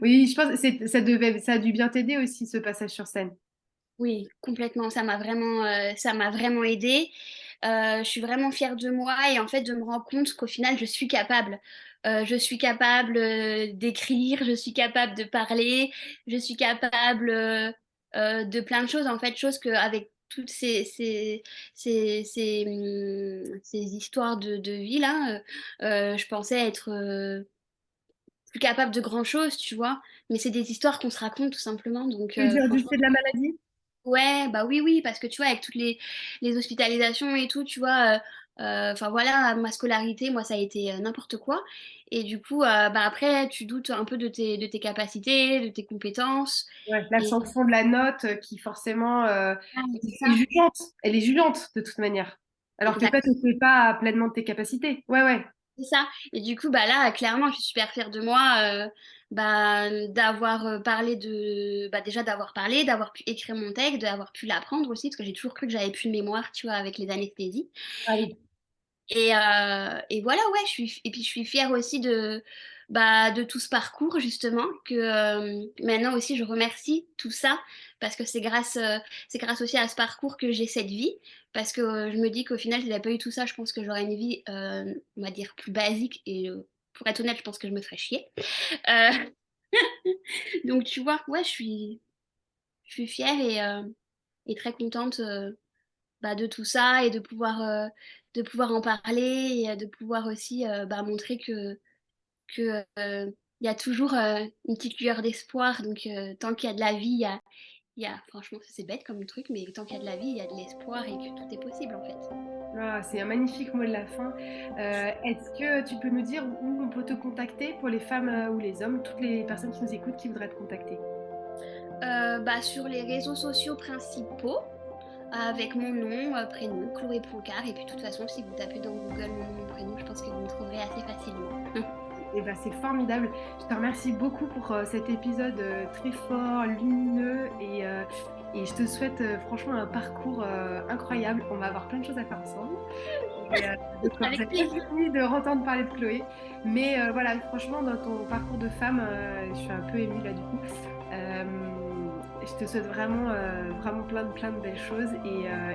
Oui, je pense que ça a dû bien t'aider aussi, ce passage sur scène. Oui, complètement. Ça m'a vraiment aidée. Je suis vraiment fière de moi et en fait de me rendre compte qu'au final, je suis capable. Je suis capable d'écrire, je suis capable de parler, je suis capable de plein de choses, en fait, choses qu'avec toutes ces histoires de vie là, je pensais être plus capable de grand chose, tu vois. Mais c'est des histoires qu'on se raconte tout simplement. Donc, Tu veux dire du franchement. fait de la maladie? Ouais, bah oui, oui, parce que tu vois, avec toutes les hospitalisations et tout, tu vois, enfin voilà, ma scolarité, moi, ça a été n'importe quoi. Et du coup, bah après, tu doutes un peu de tes capacités, de tes compétences. Ouais, la Et sanction de la note qui forcément ah, c'est est ça, jugeante. Elle est jugeante de toute manière. Alors que toi, tu exact. ne fais pas pleinement de tes capacités. Ouais, ouais. C'est ça. Et du coup, bah là, clairement, je suis super fière de moi, bah, d'avoir parlé bah, déjà d'avoir parlé, d'avoir pu écrire mon texte, d'avoir pu l'apprendre aussi, parce que j'ai toujours cru que j'avais plus de mémoire, tu vois, avec les anesthésies. Ah oui. Et voilà, ouais, et puis je suis fière aussi de tout ce parcours, justement, que maintenant aussi je remercie tout ça, parce que c'est grâce aussi à ce parcours que j'ai cette vie, parce que je me dis qu'au final, si j'avais pas eu tout ça, je pense que j'aurais une vie, on va dire, plus basique, et pour être honnête, je pense que je me ferais chier. Euh, donc tu vois, ouais, je suis fière et très contente. Bah, de tout ça et de pouvoir en parler et de pouvoir aussi bah, montrer que il y a toujours une petite lueur d'espoir. Donc tant qu'il y a de la vie, franchement, c'est bête comme truc, mais tant qu'il y a de la vie, il y a de l'espoir et que tout est possible en fait. Ah, c'est un magnifique mot de la fin. Est-ce que tu peux nous dire où on peut te contacter pour les femmes ou les hommes, toutes les personnes qui nous écoutent qui voudraient te contacter? Bah, sur les réseaux sociaux principaux, avec mon nom, prénom, Chloé Poncard. Et puis de toute façon, si vous tapez dans Google mon nom, mon prénom, je pense que vous me trouverez assez facilement. Eh ben, c'est formidable. Je te remercie beaucoup pour cet épisode très fort, lumineux et je te souhaite franchement un parcours incroyable. On va avoir plein de choses à faire ensemble. Donc, vous Avec n'avez pas plaisir. fini de entendre parler de Chloé. Mais voilà, franchement, dans ton parcours de femme, je suis un peu émue là du coup. Euh, je te souhaite vraiment, vraiment plein de belles choses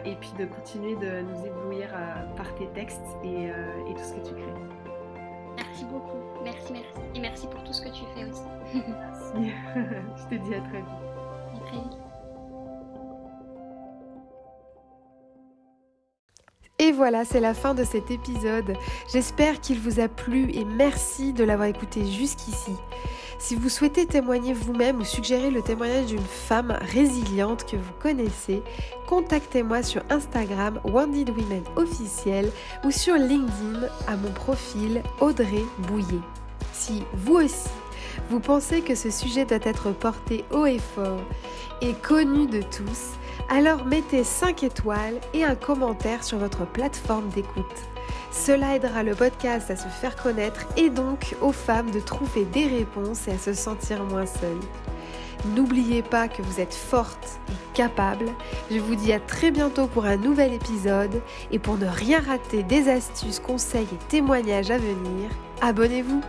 et puis de continuer de nous éblouir par tes textes et tout ce que tu crées. Merci beaucoup. Merci, merci. Et merci pour tout ce que tu fais aussi. Merci. Je te dis à très vite. À très vite. Et voilà, c'est la fin de cet épisode. J'espère qu'il vous a plu et merci de l'avoir écouté jusqu'ici. Si vous souhaitez témoigner vous-même ou suggérer le témoignage d'une femme résiliente que vous connaissez, contactez-moi sur Instagram Wounded Women officiel ou sur LinkedIn à mon profil Audrey Bouillet. Si vous aussi, vous pensez que ce sujet doit être porté haut et fort et connu de tous, alors mettez 5 étoiles et un commentaire sur votre plateforme d'écoute. Cela aidera le podcast à se faire connaître et donc aux femmes de trouver des réponses et à se sentir moins seules. N'oubliez pas que vous êtes forte et capable. Je vous dis à très bientôt pour un nouvel épisode et pour ne rien rater des astuces, conseils et témoignages à venir, abonnez-vous.